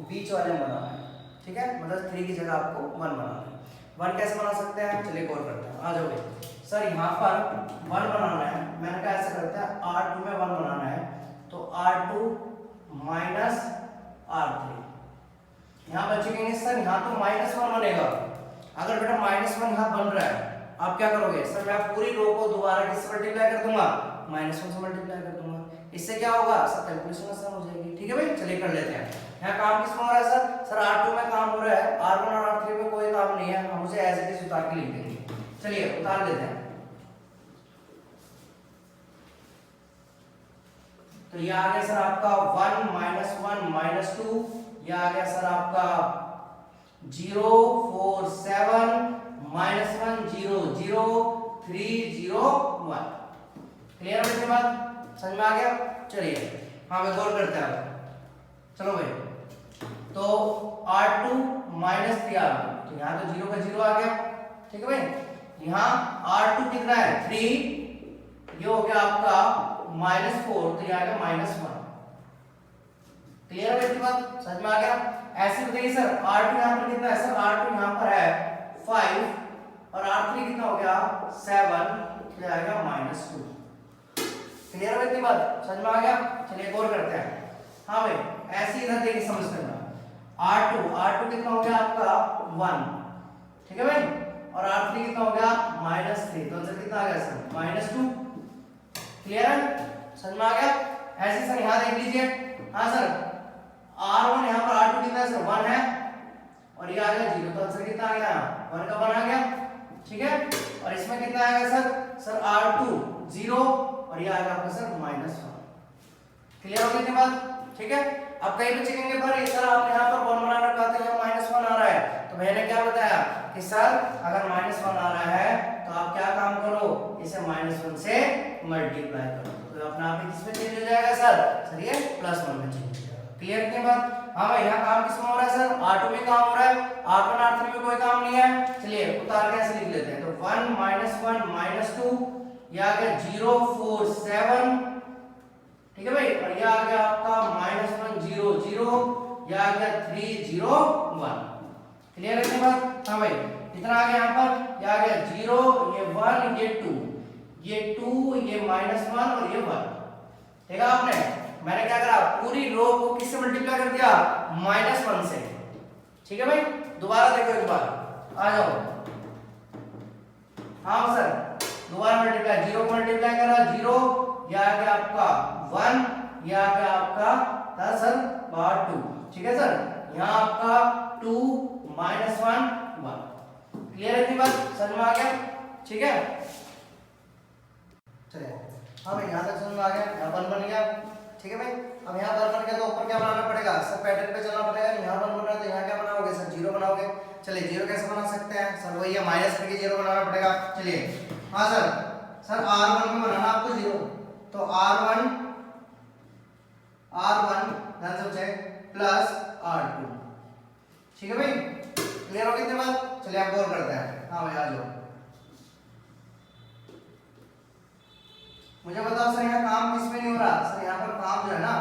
बीच वाले में बनाना है, ठीक है, मतलब 3 की जगह आपको 1 बनाना है। 1 कैसे बना सकते हैं, चलिए और करते हैं, आ जाओगे सर। यहाँ पर 1 बनाना है, मैंने कहा ऐसे करते हैं, R2 में 1 बनाना है, तो R2 माइनस R3, यहाँ बच्चे कहेंगे सर यहाँ तो -1 बनेगा। अगर बेटा -1 यहाँ बन रहा है, आप क्या करोगे सर, मैं पूरी रो को दोबारा किससे मल्टीप्लाई कर दूंगा, -1 से मल्टीप्लाई कर दूंगा, इससे क्या होगा सर कैलकुलेशन आसान हो जाएगी, ठीक है भाई। चलिए कर लेते हैं, यहाँ काम किसमें हो रहा है सर R2 में काम हो रहा है, R1 और R3 में कोई काम नहीं है, हम उसे एज इट इज उतार के लिख देंगे। चलिए उतार देते हैं, तो ये आ गया सर आपका 1 -1 -2, ये आ गया सर आपका 0 4 7 -1 0 0 3 0 1। क्लियर है इसके बाद, समझ में आ गया। चलिए हाँ मैं गौर करते हैं, चलो भाई, तो R2 माइनस 3R1, तो यहाँ तो 0 का 0 आ गया, ठीक है भाई। यहाँ R2 कितना है 3, ये हो गया आपका -4, तो ये आ गया -1। क्लियर है इसके बाद, समझ में आ गया। ऐसे बताइए सर R2 यहाँ पर कितना है सर, R2 यहाँ पर है 5 और R3 कितना हो गया 7, तो आ गया -2। क्लियर है इतनी बात, समझ में आ गया। चलिए एक और करते हैं, हाँ भाई ऐसे ही इधर देखिए समझ करना, R2 कितना हो गया आपका 1, ठीक है भाई, और R3 कितना हो गया -3, तो आंसर कितना आ गया सर -2। क्लियर है, समझ में आ गया। ऐसे सर यहाँ देख लीजिए, हाँ सर R1 यहाँ पर R2 कितना है सर 1 है, और ये आ गया 0, तो आंसर कितना आ गया 1 का 1 आ गया, ठीक है। और इसमें कितना आएगा सर R2 0 और ये आ गया आपका सर -1। क्लियर हो गई थी बात, ठीक है। अब कई बच्चे कहेंगे पर सर आपने यहाँ पर 1 बना रखा था, यहाँ -1 आ रहा है, तो मैंने क्या बताया कि सर अगर -1 आ रहा है तो आप क्या काम करो, इसे -1 से मल्टीप्लाई करो, तो अपना आप किसमें चेंज हो जाएगा सर ये +1 में चेंज हो जाएगा। क्लियर की बात। हाँ भाई यहाँ काम किसमें हो रहा है सर, R2 में काम हो रहा है, R1 R3 में कोई काम नहीं है। चलिए उतार के ऐसे लिख लेते हैं, तो 1 -1 -2, ये आ गया 0 4 7, ठीक है भाई, और ये आ गया आपका -1 0 0, ये आ गया 3 0 1। क्लियर है इसके बाद। हाँ भाई कितना आ गया यहाँ पर, ये आ गया 0 ये 1 ये 2 ये 2 ये -1 और ये 1। देखा आपने, मैंने क्या करा, पूरी रो को किससे मल्टीप्लाई कर दिया -1 से, ठीक है भाई। दोबारा देखो एक बार, आ जाओ, हाँ सर दोबारा मल्टीप्लाई, 0 को मल्टीप्लाई करा 0, ये आ गया आपका 1, ये आ गया आपका था सर 2, ठीक है सर। यहाँ आपका 2 -1 1। क्लियर है इतनी बात, समझ में आ गया, ठीक है। चलिए हाँ भाई यहाँ तक समझ में आ गया, यहाँ 1 बन गया, ठीक है भाई। अब यहाँ 1 बन गया तो ऊपर क्या बनाना पड़ेगा सर, पैटर्न पे चलना पड़ेगा। यहाँ 1 बन रहा है तो यहाँ क्या बनाओगे सर 0 बनाओगे। चलिए 0 कैसे बना सकते हैं सर, वही है माइनस करके 0 बनाना पड़ेगा। चलिए हाँ सर R1 में बनाना आपको 0, तो R1 ध्यान से बच्चे प्लस R2। ठीक है भाई, क्लियर हो गई इतनी बात। चलिए आप गौर करते हैं। हाँ भाई आ जाओ, मुझे बताओ सर यहाँ काम किसमें नहीं हो रहा? सर यहाँ पर काम जो है ना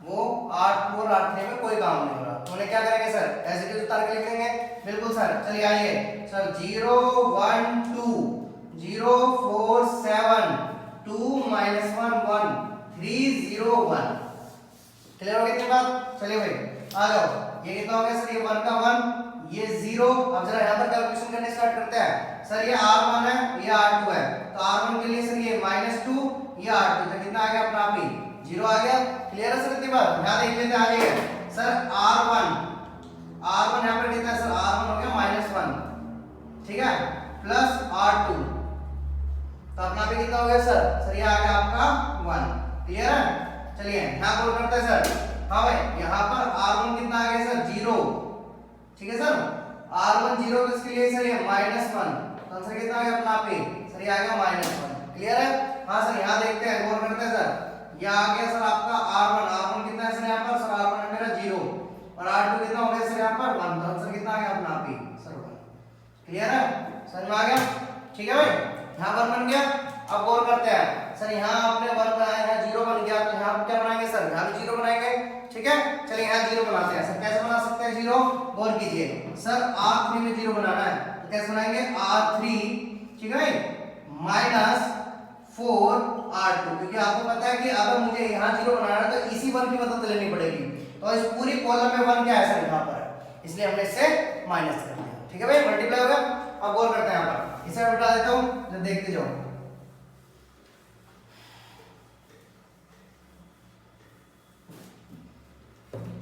वो R2 और R3 में कोई काम नहीं हो रहा, तो उन्हें क्या करेंगे सर? एज इट इज उतार के लिख देंगे। बिल्कुल सर, चलिए आइए सर 0 1 2 0 4 7 2 -1 1 3 0 1। क्लियर हो गई इतनी बात? चलिए भाई आ जाओ, ये कितना हो गया सर? ये 1 का 1, ये 0। अब जरा यहाँ पर कैलकुलेशन करने स्टार्ट करते हैं। सर ये R1 है, ये R2 है, तो R1 के लिए सर ये -2, ये R2, तो कितना आ गया अपना आप ही? 0 आ गया। क्लियर है सर इतनी बात? यहाँ देख लेते हैं, आ जाइए सर R1 यहाँ पर कितना है सर? R1 हो गया -1, ठीक है, प्लस R2, तो अपना पे कितना हो गया सर? सर ये आ गया आपका 1। क्लियर है? चलिए यहाँ कॉल करते हैं सर। हाँ भाई यहाँ पर R1 कितना आ गया सर? 0। ठीक है सर, R1 0, तो इसके लिए सर ये -1, तो आंसर कितना आ गया अपना पे? सर ये आ गया -1। क्लियर है? हाँ सर यहाँ देखते हैं, गौर करते हैं सर। ये आ गया सर आपका R1 कितना है सर यहाँ पर? सर R1 है मेरा 0, और R2 कितना हो गया सर यहाँ पर? 1, तो आंसर कितना आ गया अपना पे? सर 1। क्लियर है? समझ में आ गया? ठीक है भाई, यहाँ 1 बन गया। अब गौर करते हैं सर, यहाँ आपने 1 बनाया है, 0 बन गया, तो यहाँ क्या बनाएंगे सर? यहाँ भी 0 बनाएंगे। ठीक है, चलिए यहाँ 0 बनाते हैं सर। कैसे बना सकते हैं 0? गौर कीजिए सर, R3 में 0 बनाना है, तो कैसे बनाएंगे? R3, ठीक है भाई, -4 R2, क्योंकि आपको पता है कि अगर मुझे यहाँ 0 बनाना है तो इसी 1 की मदद लेनी पड़ेगी, तो इस पूरी कॉलम में 1 क्या है सर? यहाँ पर है, इसलिए हमने इससे माइनस कर दिया। ठीक है भाई, मल्टीप्लाई होगा। अब गौर करते हैं यहाँ पर, इसे हटा देता हूँ, जब देखते जाओ।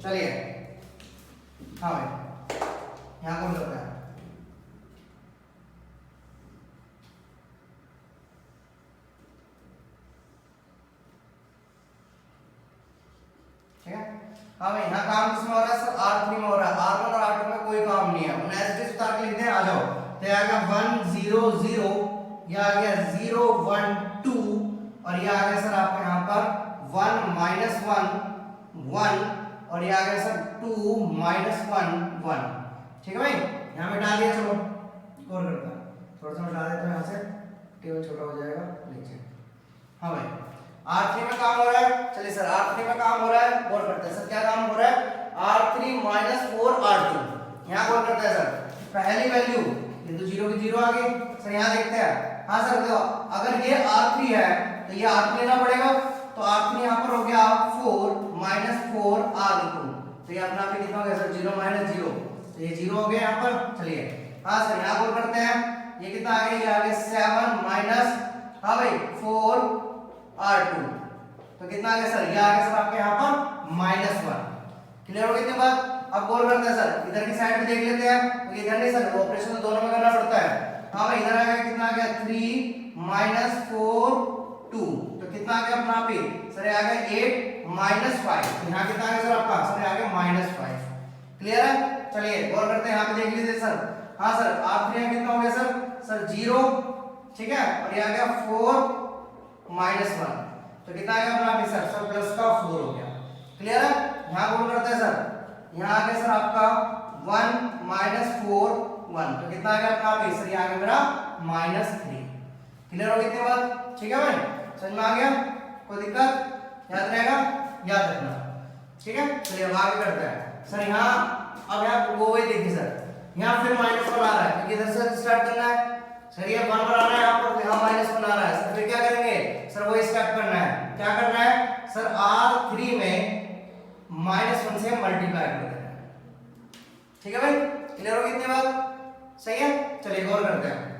चलिए हाँ भाई यहाँ कौन करता है? ठीक है, हाँ भाई यहाँ काम किसमें हो रहा है सर? R3 में हो रहा है। R1 और R2 में कोई काम नहीं है, उन्हें एज इट इज उतार के लिखते हैं। आ जाओ, तो ये आ गया 1 0 0, ये आ गया 0 1 2, और ये आ गया सर आपका यहाँ पर 1 -1 1, और ये आ गया सर 2 -1 1। ठीक है भाई, यहाँ मिटा दिया। चलो गौर करता है, थोड़ा सा मिटा देते हैं यहाँ से, टेबल छोटा हो जाएगा नीचे। हाँ भाई R3 में काम हो रहा है। चलिए सर R3 में काम हो रहा है, गौर करते हैं सर क्या काम हो रहा है? R3 -4 R2। यहाँ गौर करते हैं सर, पहली वैल्यू ये तो 0 की 0 आ गई सर। यहाँ देखते हैं, हाँ सर देखो, अगर ये R3 है तो ये R3 लेना पड़ेगा, तो R3 यहाँ पर हो गया 4 -4 R2, तो ये अपना पे कितना हो गया सर? 0 -0, तो ये 0 हो गया यहाँ पर। चलिए हाँ सर यहाँ गौर करते हैं, ये कितना आ गया? ये आ गया 7 माइनस, हाँ भाई 4 R2, तो कितना आ गया सर? ये आ गया सर आपके यहाँ पर -1। क्लियर हो गई इतनी बात? अब गौर करते हैं सर, इधर की साइड में देख लेते हैं, तो इधर नहीं सर, ऑपरेशन तो दोनों में करना पड़ता है। हाँ भाई इधर आ गया, कितना आ गया? 3 -4 2, तो कितना आ गया अपना पे? सर ये आ गया 8 -5, तो यहाँ कितना आ गया सर आपका? सर ये आ गया -5। क्लियर है? चलिए गौर करते हैं, यहाँ पे देख लीजिए सर। हाँ सर R3 में कितना हो गया सर? सर 0, ठीक है, और ये आ गया 4 -1, तो कितना आ गया अपना पे सर? सर प्लस का 4 हो गया। क्लियर है? यहाँ गौर करते हैं सर, यहाँ आ गया सर आपका 1 -4 1, तो कितना आ गया अपना पे? सर ये आ गया मेरा -3। क्लियर हो गई इतनी बात? ठीक है भाई, समझ में आ गया? कोई दिक्कत? याद रहेगा, याद रखना। ठीक है, चलिए अब आगे करते हैं सर। यहाँ अब यहाँ वो वही देखिए सर, यहाँ फिर -1 आ रहा है, क्योंकि इधर से स्टार्ट करना है सर। ये 1 बनाना है यहाँ पर, यहाँ -1 बना रहा है सर, फिर क्या करेंगे सर? वो स्टार्ट करना है, क्या करना है सर? R3 में -1 से मल्टीप्लाई कर देना है। ठीक है भाई, क्लियर होगी इतनी बात? सही है, चलिए गौर करते हैं।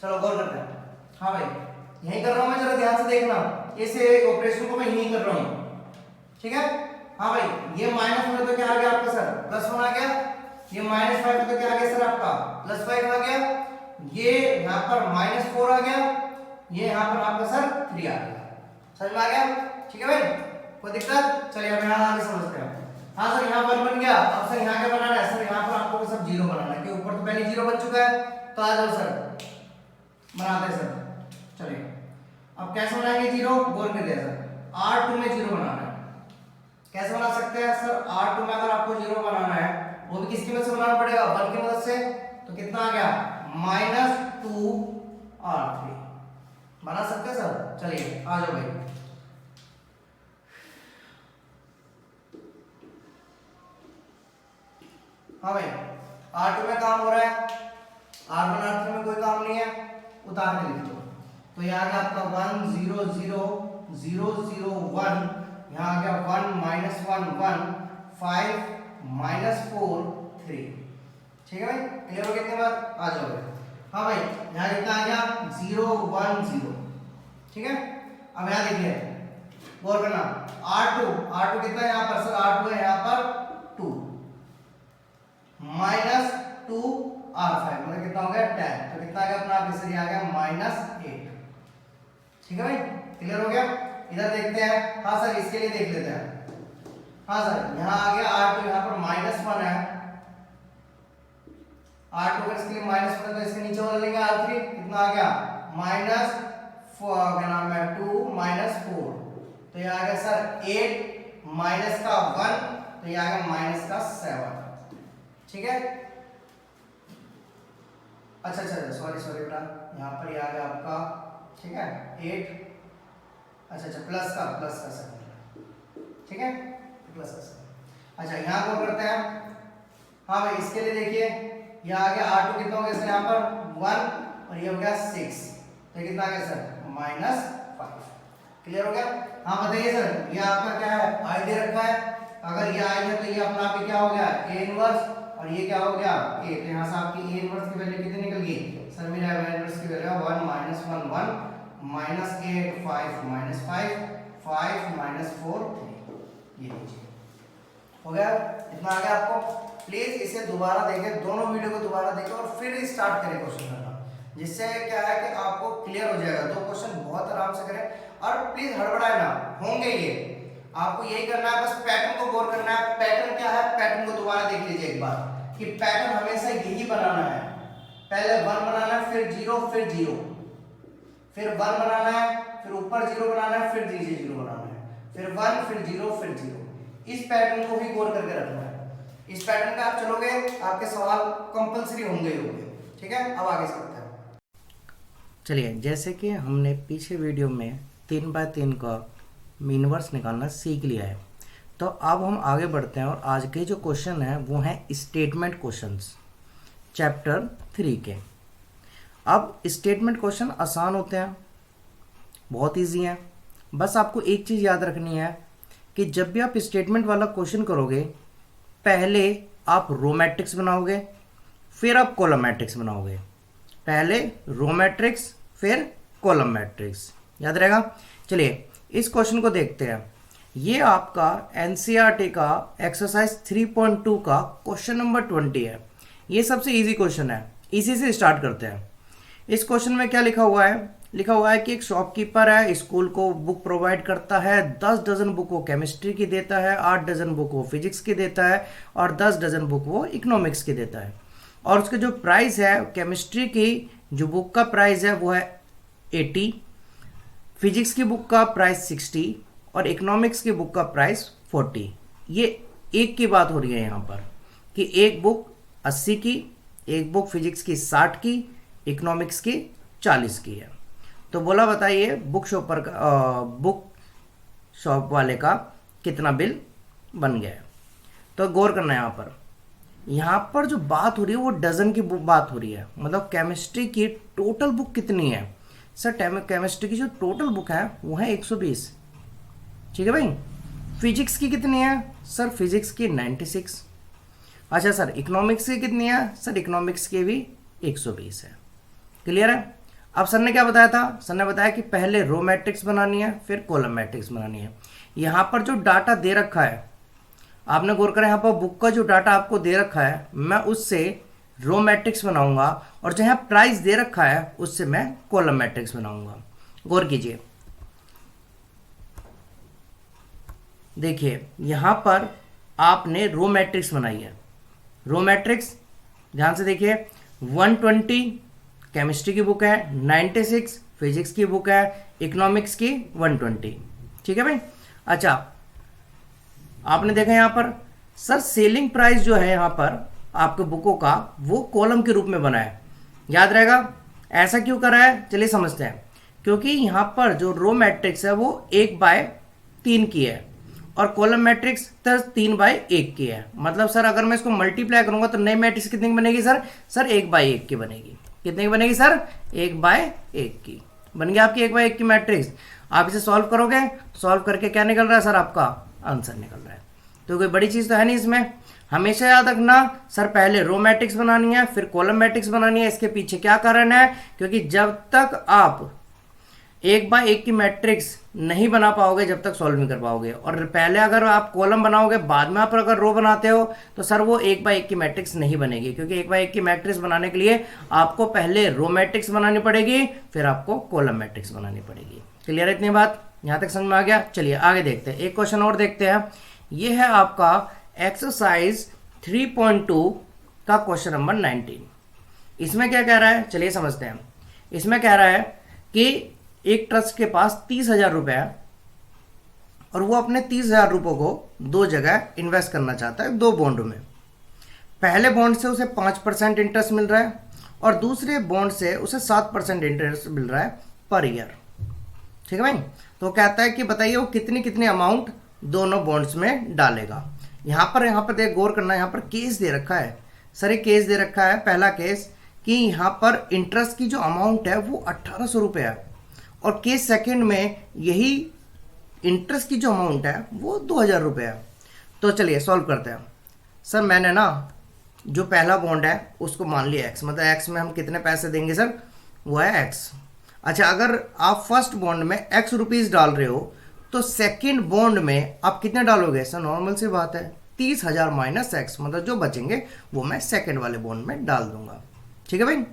चलो गौर करते हैं। हाँ भाई यही कर रहा हूं मैं, जरा ध्यान से देखना, इसे ऑपरेशन को मैं यही कर रहा हूं। ठीक है, हाँ भाई ये -1 तो क्या आ गया आपका सर? +1 आ गया। ये -5 तो क्या आ गया सर आपका? +5 आ गया। ये यहाँ पर -4 आ गया, ये यहाँ पर आपका सर 3 आ गया। समझ में आ गया? ठीक है भाई, कोई दिक्कत? चलिए अब यहाँ आगे समझते हैं। हाँ सर यहाँ 1 बन गया, अब सर यहाँ क्या बनाना है? सर यहाँ पर आपको सब 0 बनाना है, क्योंकि ऊपर तो पहले 0 बन चुका है, तो आ जाओ सर बनाते हैं सर। चलिए अब कैसे बनाएंगे जीरो, गौर कर दिया सर, R2 में जीरो बनाना है। कैसे बना सकते हैं सर, R2 में अगर आपको जीरो बनाना है वो भी किसकी मदद से बनाना पड़ेगा, 1 की मदद से। तो कितना आ गया, -2R3 बना सकते हैं सर। चलिए आ जाओ भाई, हाँ भाई R2 में काम हो रहा है, R1 R3 में कोई काम नहीं है, उतार के लिख दो। तो ये आ गया आपका 1 0 0 0 0 1, यहाँ आ गया 1 -1 1 5 -4 3। ठीक है भाई, क्लियर हो गया इतनी बात, आ जाओ भाई। हाँ भाई यहाँ कितना आ गया 0 1 0। ठीक है, अब यहाँ देखिए गौर करना, R2 कितना है यहाँ पर सर, R2 है यहाँ पर 2 -2R5 मतलब कितना हो गया 10। तो कितना आ गया अपना आंसर, ये आ गया -8। ठीक है भाई, क्लियर हो गया। इधर देखते हैं, हाँ सर इसके लिए देख लेते हैं। हाँ सर यहाँ आ गया R2, यहाँ पर -1 है, R2 का इसके लिए -1 है, तो इसके नीचे वाला लेंगे R3, कितना आ गया -4, क्या नाम है 2 -4, तो ये आ गया सर 8 माइनस का 1, तो ये आ गया माइनस का 7। ठीक है, अच्छा सॉरी बेटा, यहाँ पर ये आ गया आपका, ठीक है 8, अच्छा प्लस का 7। ठीक है, प्लस का 7। अच्छा यहाँ को करते हैं, हाँ भाई इसके लिए देखिए ये आ गया R2 कितना हो गया सर, यहाँ पर 1 और ये हो गया 6, तो कितना आ गया सर -5। क्लियर हो गया। हाँ बताइए सर, ये आपका क्या है, आई दे रखा है, अगर ये आई है तो ये अपना आप क्या हो गया A इनवर्स, और ये क्या हो गया A, तो यहाँ से आपकी A इनवर्स की वैल्यू कितनी निकल गई सर, मेरा A इनवर्स की वैल्यू 1 -1 1 -8 5 -5 4 3। ये लीजिए हो गया, इतना आ गया आपको। प्लीज इसे दोबारा देखें, दोनों वीडियो को दोबारा देखें और फिर स्टार्ट करें क्वेश्चन करना, जिससे क्या है कि आपको क्लियर हो जाएगा। 2 क्वेश्चन बहुत आराम से करें, और प्लीज हड़बड़ाए ना, होंगे ये, आपको यही करना है, बस पैटर्न को गौर करना है। पैटर्न क्या है, पैटर्न को दोबारा देख लीजिए एक बार, कि पैटर्न हमेशा यही बनाना है, पहले 1 बनाना है, फिर 0 फिर 0, फिर 1 बनाना है, फिर ऊपर 0 बनाना है, फिर नीचे 0 बनाना है, फिर 1 फिर 0 फिर 0। इस पैटर्न को भी गौर करके रखना है। इस पैटर्न पे आप चलोगे, आपके सवाल कंपलसरी होंगे ही होंगे। ठीक है, अब आगे चलते हैं। चलिए, जैसे कि हमने पीछे वीडियो में 3x3 का इनवर्स निकालना सीख लिया है, तो अब हम आगे बढ़ते हैं और आज के जो क्वेश्चन हैं वो हैं स्टेटमेंट क्वेश्चंस चैप्टर 3 के। अब स्टेटमेंट क्वेश्चन आसान होते हैं, बहुत इजी हैं, बस आपको एक चीज़ याद रखनी है कि जब भी आप स्टेटमेंट वाला क्वेश्चन करोगे, पहले आप रो मैट्रिक्स बनाओगे, फिर आप कॉलम मैट्रिक्स बनाओगे। पहले रो मैट्रिक्स फिर कॉलम मैट्रिक्स, याद रहेगा। चलिए इस क्वेश्चन को देखते हैं। ये आपका एनसीईआरटी का एक्सरसाइज 3.2 का क्वेश्चन नंबर 20 है। ये सबसे इजी क्वेश्चन है, इसी से स्टार्ट करते हैं। इस क्वेश्चन में क्या लिखा हुआ है, लिखा हुआ है कि एक शॉपकीपर है, स्कूल को बुक प्रोवाइड करता है, 10 डजन बुक वो केमिस्ट्री की देता है, 8 डजन बुक वो फिजिक्स की देता है और 10 डजन बुक वो इकोनॉमिक्स की देता है। और उसके जो प्राइस है, केमिस्ट्री की जो बुक का प्राइस है वो है 80, फिजिक्स की बुक का प्राइस 60 और इकोनॉमिक्स की बुक का प्राइस 40। ये एक की बात हो रही है यहाँ पर कि एक बुक 80 की, एक बुक फिजिक्स की 60 की, इकोनॉमिक्स की 40 की है। तो बोला बताइए बुक शॉप वाले का कितना बिल बन गया है। तो गौर करना है यहाँ पर जो बात हो रही है वो डजन की बुक बात हो रही है, मतलब केमिस्ट्री की टोटल बुक कितनी है सर, केमिस्ट्री की जो टोटल बुक है वो है 120। ठीक है भाई। फिजिक्स की कितनी है सर, फिजिक्स की 96। अच्छा सर इकोनॉमिक्स की कितनी है सर, इकोनॉमिक्स की भी 120 है। क्लियर है। अब सर ने क्या बताया था, सर ने बताया कि पहले रो मैट्रिक्स बनानी है फिर कॉलम मैट्रिक्स बनानी है। यहाँ पर जो डाटा दे रखा है, आपने गौर करें, यहाँ पर बुक का जो डाटा आपको दे रखा है, मैं उससे रो मैट्रिक्स बनाऊंगा और जहाँ प्राइस दे रखा है उससे मैं कॉलम मैट्रिक्स बनाऊंगा। गौर कीजिए, देखिए यहाँ पर आपने रो मैट्रिक्स बनाई है। रो मैट्रिक्स ध्यान से देखिए, 120 केमिस्ट्री की बुक है, 96 फिजिक्स की बुक है, इकोनॉमिक्स की 120। ठीक है भाई। अच्छा, आपने देखा यहाँ पर सर सेलिंग प्राइस जो है यहाँ पर आपके बुकों का वो कॉलम के रूप में बना है, याद रहेगा। ऐसा क्यों करा है, चलिए समझते हैं। क्योंकि यहाँ पर जो रो मैट्रिक्स है वो 1/3 की है और कॉलम मैट्रिक्स 3/1 की है। मतलब सर अगर मैं इसको मल्टीप्लाई करूंगा तो नई मैट्रिक्स कितने की बनेगी सर? सर 1/1 की बनेगी। कितने की बनेगी सर? 1/1 की बन गया आपकी 1/1 की मैट्रिक्स। आप इसे सॉल्व करोगे, सॉल्व करके क्या निकल रहा है सर? आपका आंसर निकल रहा है। तो कोई बड़ी चीज तो है नहीं इसमें। हमेशा याद रखना सर पहले रो मैट्रिक्स बनानी है फिर कॉलम मैट्रिक्स बनानी है। इसके पीछे क्या कारण है? क्योंकि जब तक आप 1/1 की मैट्रिक्स नहीं बना पाओगे जब तक सॉल्व नहीं कर पाओगे। और पहले अगर आप कॉलम बनाओगे बाद में आप अगर रो बनाते हो तो सर वो 1/1 की मैट्रिक्स नहीं बनेगी। क्योंकि 1/1 की मैट्रिक्स बनाने के लिए आपको पहले रो मैट्रिक्स बनानी पड़ेगी फिर आपको कॉलम मैट्रिक्स बनानी पड़ेगी। क्लियर है इतनी बात? यहां तक समझ में आ गया? चलिए आगे देखते हैं, एक क्वेश्चन और देखते हैं। ये है आपका एक्सरसाइज 3.2 का क्वेश्चन नंबर 19। इसमें क्या कह रहा है, चलिए समझते हैं। इसमें कह रहा है कि एक ट्रस्ट के पास 30,000 रुपए है और वो अपने 30,000 रुपयों को दो जगह इन्वेस्ट करना चाहता है, दो बॉन्ड में। पहले बॉन्ड से उसे 5% इंटरेस्ट मिल रहा है और दूसरे बॉन्ड से उसे 7% इंटरेस्ट मिल रहा है पर ईयर। ठीक है भाई। तो कहता है कि बताइए वो कितनी कितनी अमाउंट दोनों बॉन्ड्स में डालेगा। यहाँ पर देख गौर करना, यहाँ पर केस दे रखा है सर। एक केस दे रखा है, पहला केस कि यहाँ पर इंटरेस्ट की जो अमाउंट है वो 1800 रुपये है और केस सेकंड में यही इंटरेस्ट की जो अमाउंट है वो 2000 रुपये है। तो चलिए सॉल्व करते हैं। सर मैंने ना जो पहला बॉन्ड है उसको मान लिया एक्स, मतलब एक्स में हम कितने पैसे देंगे सर? वो है एक्स। अच्छा, अगर आप फर्स्ट बॉन्ड में एक्स रुपीज डाल रहे हो तो सेकंड बॉन्ड में आप कितने डालोगे सर? नॉर्मल सी बात है 30,000 माइनस एक्स, मतलब जो बचेंगे वो मैं सेकंड वाले बॉन्ड में डाल दूंगा। ठीक है भाई।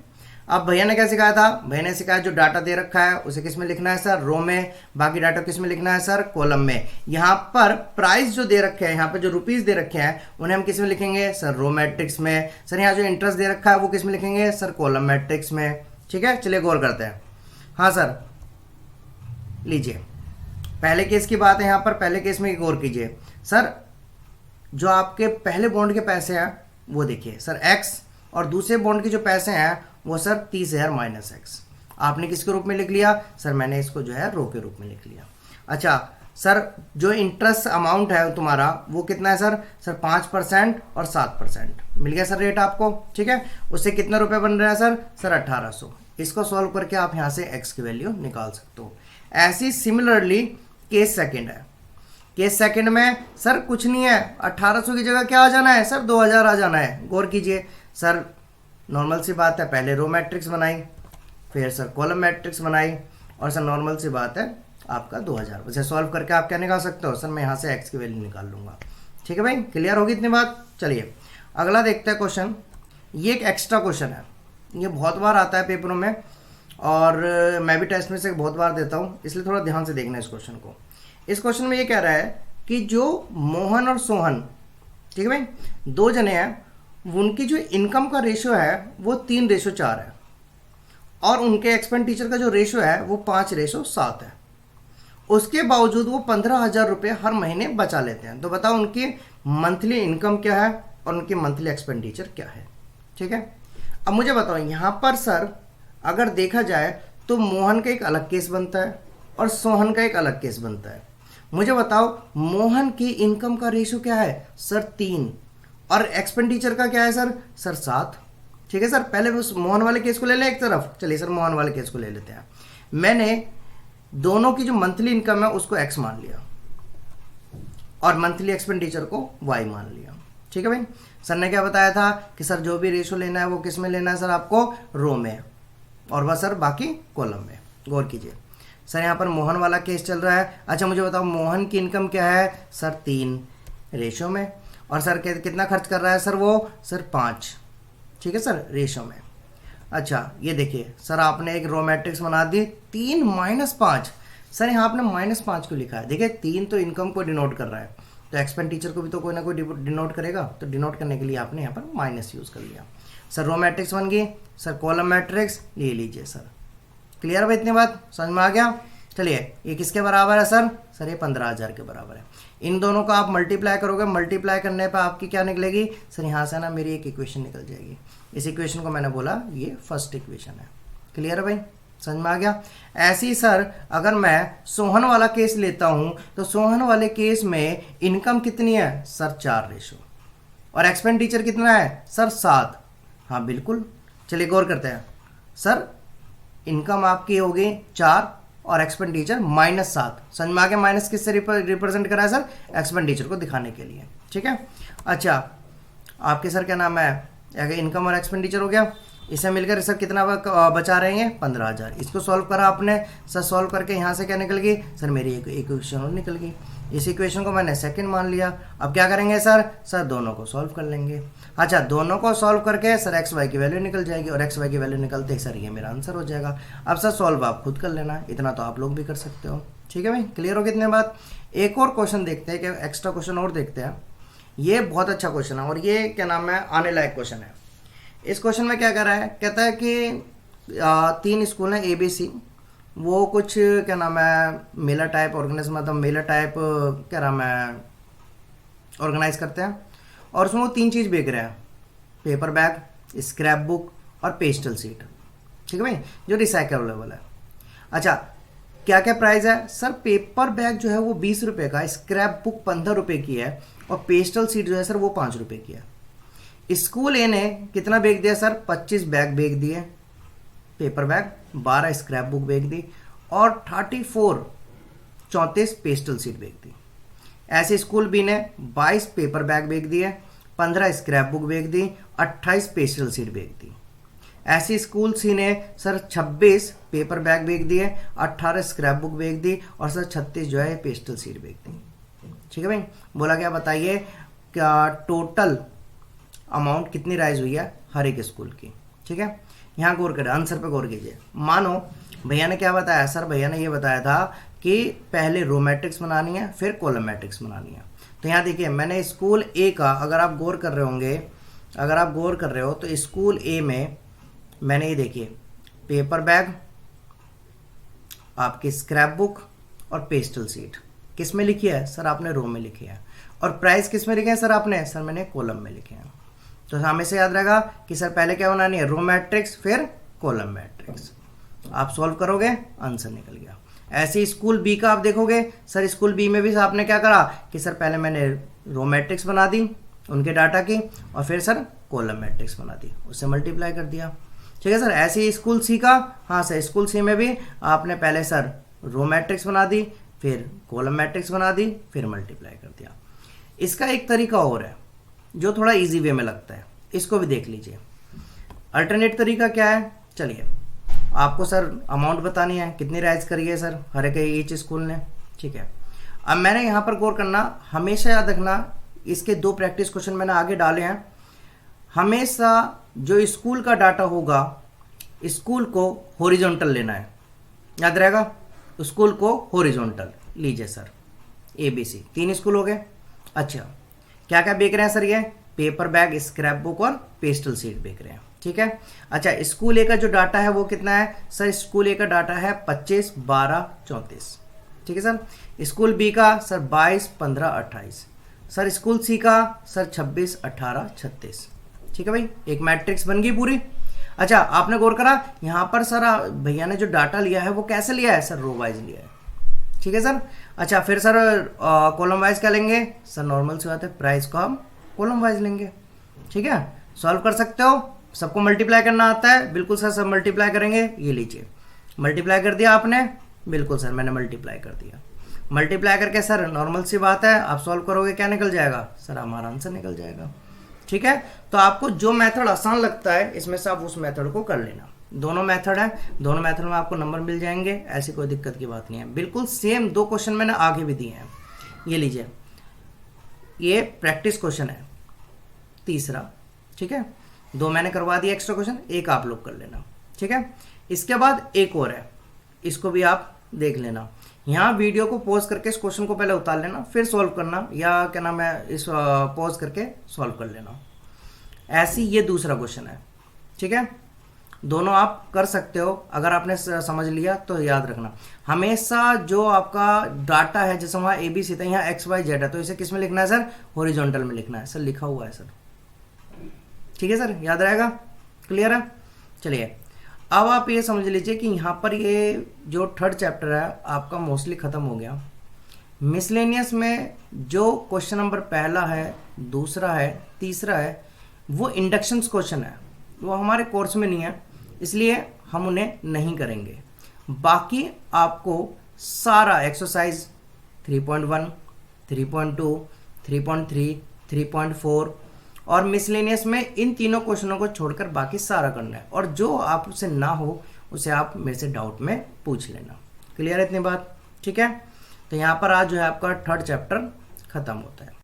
अब भैया ने क्या सिखाया था? भैया ने सिखाया जो डाटा दे रखा है उसे किस में लिखना है सर? रो में। बाकी डाटा किस में लिखना है सर? कॉलम में। यहाँ पर प्राइस जो दे रखे हैं, यहाँ पर जो रुपीस दे रखे हैं उन्हें हम किस में लिखेंगे सर? रो मैट्रिक्स में। सर यहाँ जो इंटरेस्ट दे रखा है वो किस में लिखेंगे सर? कॉलम मैट्रिक्स में। ठीक है, चलिए गौर करते हैं। हाँ सर, लीजिए पहले केस की बात है। यहाँ पर पहले केस में गौर कीजिए सर। जो आपके पहले बॉन्ड के पैसे हैं वो देखिए सर एक्स, और दूसरे बॉन्ड के जो पैसे हैं वो सर 30,000 माइनस एक्स। आपने किसके रूप में लिख लिया सर? मैंने इसको जो है रो के रूप में लिख लिया। अच्छा सर, जो इंटरेस्ट अमाउंट है तुम्हारा वो कितना है सर? सर 5% और 7% मिल गया सर रेट आपको। ठीक है, उससे कितने रुपए बन रहा है सर? सर 1800। इसको सॉल्व करके आप यहाँ से एक्स की वैल्यू निकाल सकते हो। ऐसी सिमिलरली केस सेकंड है। केस सेकंड में सर कुछ नहीं है, 1800 की जगह क्या आ जाना है सर? 2000 आ जाना है। गौर कीजिए सर, नॉर्मल सी बात है, पहले रो मैट्रिक्स बनाई फिर सर कॉलम मैट्रिक्स बनाई और सर नॉर्मल सी बात है आपका 2000। वैसे सॉल्व करके आप क्या निकाल सकते हो सर? मैं यहाँ से एक्स की वैल्यू निकाल लूंगा। ठीक है भाई, क्लियर होगी इतनी बात? चलिए अगला देखते हैं क्वेश्चन। ये एक एक्स्ट्रा क्वेश्चन है, ये बहुत बार आता है पेपरों में और मैं भी टेस्ट में से बहुत बार देता हूँ, इसलिए थोड़ा ध्यान से देखना इस क्वेश्चन को। इस क्वेश्चन में ये कह रहा है कि जो मोहन और सोहन, ठीक है भाई, दो जने हैं, उनकी जो इनकम का रेशियो है वो 3:4 है और उनके एक्सपेंडिचर का जो रेशियो है वो 5:7 है। उसके बावजूद वो 15,000 रुपये हर महीने बचा लेते हैं। तो बताओ उनकी मंथली इनकम क्या है और उनकी मंथली एक्सपेंडिचर क्या है। ठीक है, अब मुझे बताओ यहाँ पर सर अगर देखा जाए तो मोहन का एक अलग केस बनता है और सोहन का एक अलग केस बनता है। मुझे बताओ मोहन की इनकम का रेशियो क्या है सर? 3 और एक्सपेंडिचर का क्या है सर? सर 7। ठीक है सर, पहले उस मोहन वाले केस को ले लें एक तरफ। चलिए सर मोहन वाले केस को ले लेते हैं। मैंने दोनों की जो मंथली इनकम है उसको एक्स मान लिया और मंथली एक्सपेंडिचर को वाई मान लिया। ठीक है भाई, सर ने क्या बताया था कि सर जो भी रेशियो लेना है वो किस में लेना है सर? आपको रो में और बस सर बाकी कॉलम में। गौर कीजिए सर, यहाँ पर मोहन वाला केस चल रहा है। अच्छा मुझे बताओ मोहन की इनकम क्या है सर? 3 रेशियो में और सर कितना खर्च कर रहा है सर? वो सर 5। ठीक है सर, रेशियो में। अच्छा ये देखिए सर, आपने एक रो मैट्रिक्स बना दी 3 - 5। सर यहाँ आपने -5 क्यों लिखा है? देखिए 3 तो इनकम को डिनोट कर रहा है तो एक्सपेंडिचर को भी तो कोई ना कोई डिनोट करेगा, तो डिनोट करने के लिए आपने यहाँ पर माइनस यूज़ कर लिया। सर रो मैट्रिक्स बन गई। सर कॉलम मैट्रिक्स ले लीजिए सर, क्लियर है इतनी बात, समझ में आ गया। चलिए ये किसके बराबर है सर? सर ये 15,000 के बराबर है। इन दोनों का आप मल्टीप्लाई करोगे, मल्टीप्लाई करने पर आपकी क्या निकलेगी सर? यहाँ से ना मेरी एक इक्वेशन निकल जाएगी। इस इक्वेशन को मैंने बोला ये फर्स्ट इक्वेशन है। क्लियर है भाई, समझ में आ गया। ऐसे ही सर अगर मैं सोहन वाला केस लेता हूँ तो सोहन वाले केस में इनकम कितनी है सर? 4 रेशो, और एक्सपेंडिचर कितना है सर? 7। हाँ बिल्कुल, चलिए गौर करते हैं। सर इनकम आपकी होगी 4 और एक्सपेंडिचर -7। समझ में आ गया। माइनस किससे रिप्रेजेंट करा है सर? एक्सपेंडिचर को दिखाने के लिए, ठीक है। अच्छा आपके सर क्या नाम है, अगर इनकम और एक्सपेंडिचर हो गया, इसे मिलकर सर कितना बचा रहे हैं? 15,000। इसको सॉल्व करा आपने सर, सॉल्व करके यहाँ से क्या निकल गई सर? मेरी एक इक्वेशन और निकल गई। इस इक्वेशन को मैंने सेकंड मान लिया। अब क्या करेंगे सर? सर दोनों को सॉल्व कर लेंगे। अच्छा दोनों को सॉल्व करके सर एक्स वाई की वैल्यू निकल जाएगी, और एक्स वाई की वैल्यू निकलते ही सर ये मेरा आंसर हो जाएगा। अब सर सॉल्व आप खुद कर लेना, इतना तो आप लोग भी कर सकते हो, ठीक है भाई। क्लियर हो कितने बात? एक और क्वेश्चन देखते हैं, कि एक्स्ट्रा क्वेश्चन और देखते हैं। ये बहुत अच्छा क्वेश्चन है और ये क्या नाम है, आने लायक क्वेश्चन है। इस क्वेश्चन में क्या कर रहा है, कहता है कि 3 स्कूल हैं ABC, वो कुछ क्या नाम है मेला टाइप ऑर्गेनाइज, मतलब मेला टाइप क्या नाम है ऑर्गेनाइज करते हैं, और उसमें वो 3 चीज़ बेच रहे हैं, पेपर बैग, स्क्रैप बुक और पेस्टल सीट, ठीक है भाई, जो रिसाइकलेबल है। अच्छा क्या क्या प्राइस है सर? पेपर बैग जो है वो 20 रुपये का, स्क्रैप बुक 15 रुपये की है, और पेस्टल सीट जो है सर वो 5 रुपये की है। स्कूल ए ने कितना बेच दिया सर? 25 बैग बेच दिए पेपर बैग, 12 स्क्रैप बुक बेच दी, और 34 पेस्टल सीट बेच दी। ऐसे स्कूल बी ने 22 पेपर बैग बेच दिए, 15 स्क्रैप बुक बेच दी, 28 पेस्टल सीट बेच दी। ऐसे स्कूल सी ने सर 26 पेपर बैग बेच दिए, 18 स्क्रैप बुक बेच दी, और सर 36 जो है पेस्टल सीट बेच दी, ठीक है भाई। बोला क्या बताइए, क्या टोटल अमाउंट कितनी राइज हुई है हर एक स्कूल की, ठीक है। यहाँ गौर करें, आंसर पे गौर कीजिए। मानो भैया ने क्या बताया सर? भैया ने ये बताया था कि पहले रो मैट्रिक्स बनानी है फिर कॉलम मैट्रिक्स बनानी है। तो यहाँ देखिए मैंने स्कूल ए का, अगर आप गौर कर रहे होंगे, अगर आप गौर कर रहे हो तो स्कूल ए में मैंने ये देखिए पेपर बैग, आपकी स्क्रैप बुक और पेस्टल सीट किस में लिखी है सर? आपने रो में लिखी है। और प्राइस किस में लिखे हैं सर? आपने सर मैंने कॉलम में लिखे हैं। तो हमेशा याद रहेगा कि सर पहले क्या बनानी है? रो मैट्रिक्स फिर कॉलम मैट्रिक्स। आप सॉल्व करोगे आंसर निकल गया। ऐसे स्कूल बी का आप देखोगे सर, स्कूल बी में भी आपने क्या करा कि सर पहले मैंने रो मैट्रिक्स बना दी उनके डाटा की, और फिर सर कॉलम मैट्रिक्स बना दी, उससे मल्टीप्लाई कर दिया, ठीक है सर। ऐसे ही स्कूल सी का, हाँ सर स्कूल सी में भी आपने पहले सर रो मैट्रिक्स बना दी, फिर कॉलम मैट्रिक्स बना दी, फिर मल्टीप्लाई कर दिया। इसका एक तरीका और है जो थोड़ा इजी वे में लगता है, इसको भी देख लीजिए। अल्टरनेट तरीका क्या है? चलिए आपको सर अमाउंट बतानी है, कितनी राइज करी है सर हर एक ईच स्कूल ने, ठीक है। अब मैंने यहाँ पर गौर करना, हमेशा याद रखना, इसके 2 प्रैक्टिस क्वेश्चन मैंने आगे डाले हैं। हमेशा जो स्कूल का डाटा होगा स्कूल को हॉरिजॉन्टल लेना है, याद रहेगा, स्कूल को हॉरिजॉन्टल लीजिए सर। ABC 3 स्कूल हो गए। अच्छा क्या क्या बेच रहे हैं सर? ये पेपर बैग, स्क्रैप बुक और पेस्टल सीट बेच रहे हैं, ठीक है। अच्छा स्कूल ए का जो डाटा है वो कितना है सर? स्कूल ए का डाटा है 25, 12, 34, ठीक है सर। स्कूल बी का सर 22, 15, 28, सर स्कूल सी का सर 26, 18, 36, ठीक है भाई। एक मैट्रिक्स बन गई पूरी। अच्छा आपने गौर करा यहाँ पर सर भैया ने जो डाटा लिया है वो कैसे लिया है सर? रो वाइज लिया है, ठीक है सर। अच्छा फिर सर कॉलम वाइज क्या लेंगे सर? नॉर्मल सी बात है, प्राइस को हम कॉलम वाइज लेंगे, ठीक है। सॉल्व कर सकते हो, सबको मल्टीप्लाई करना आता है? बिल्कुल सर, सब मल्टीप्लाई करेंगे। ये लीजिए मल्टीप्लाई कर दिया आपने, बिल्कुल सर मैंने मल्टीप्लाई कर दिया। मल्टीप्लाई करके सर नॉर्मल सी बात है, आप सॉल्व करोगे क्या निकल जाएगा सर? हमारा आंसर निकल जाएगा, ठीक है। तो आपको जो मेथड आसान लगता है इसमें से आप उस मेथड को कर लेना। दोनों मेथड है, दोनों मेथड में आपको नंबर मिल जाएंगे, ऐसी कोई दिक्कत की बात नहीं है। बिल्कुल सेम 2 क्वेश्चन मैंने आगे भी दिए हैं। ये लीजिए, ये प्रैक्टिस क्वेश्चन है तीसरा, ठीक है। 2 मैंने करवा दिया एक्स्ट्रा क्वेश्चन, एक आप लोग कर लेना, ठीक है। इसके बाद एक और है, इसको भी आप देख लेना। यहाँ वीडियो को पॉज करके इस क्वेश्चन को पहले उतार लेना, फिर सॉल्व करना, या क्या नाम है इस पॉज करके सॉल्व कर लेना। ऐसी ये दूसरा क्वेश्चन है, ठीक है। दोनों आप कर सकते हो। अगर आपने समझ लिया तो याद रखना, हमेशा जो आपका डाटा है, जैसे वहाँ ABC था, यहाँ XYZ है, तो इसे किस में लिखना है सर? हॉरिजॉन्टल में लिखना है सर, लिखा हुआ है सर। ठीक है सर, याद रहेगा? क्लियर है? चलिए अब आप ये समझ लीजिए कि यहाँ पर ये जो थर्ड चैप्टर है आपका मोस्टली ख़त्म हो गया। मिसलेनियस में जो क्वेश्चन नंबर पहला है, दूसरा है, तीसरा है, वो इंडक्शंस क्वेश्चन है, वो हमारे कोर्स में नहीं है, इसलिए हम उन्हें नहीं करेंगे। बाकी आपको सारा एक्सरसाइज 3.1, 3.2, 3.3, 3.4 और मिसलेनियस में इन तीनों क्वेश्चनों को छोड़कर बाकी सारा करना है, और जो आपसे ना हो उसे आप मेरे से डाउट में पूछ लेना। क्लियर है इतनी बात? ठीक है, तो यहाँ पर आज जो है आपका थर्ड चैप्टर खत्म होता है।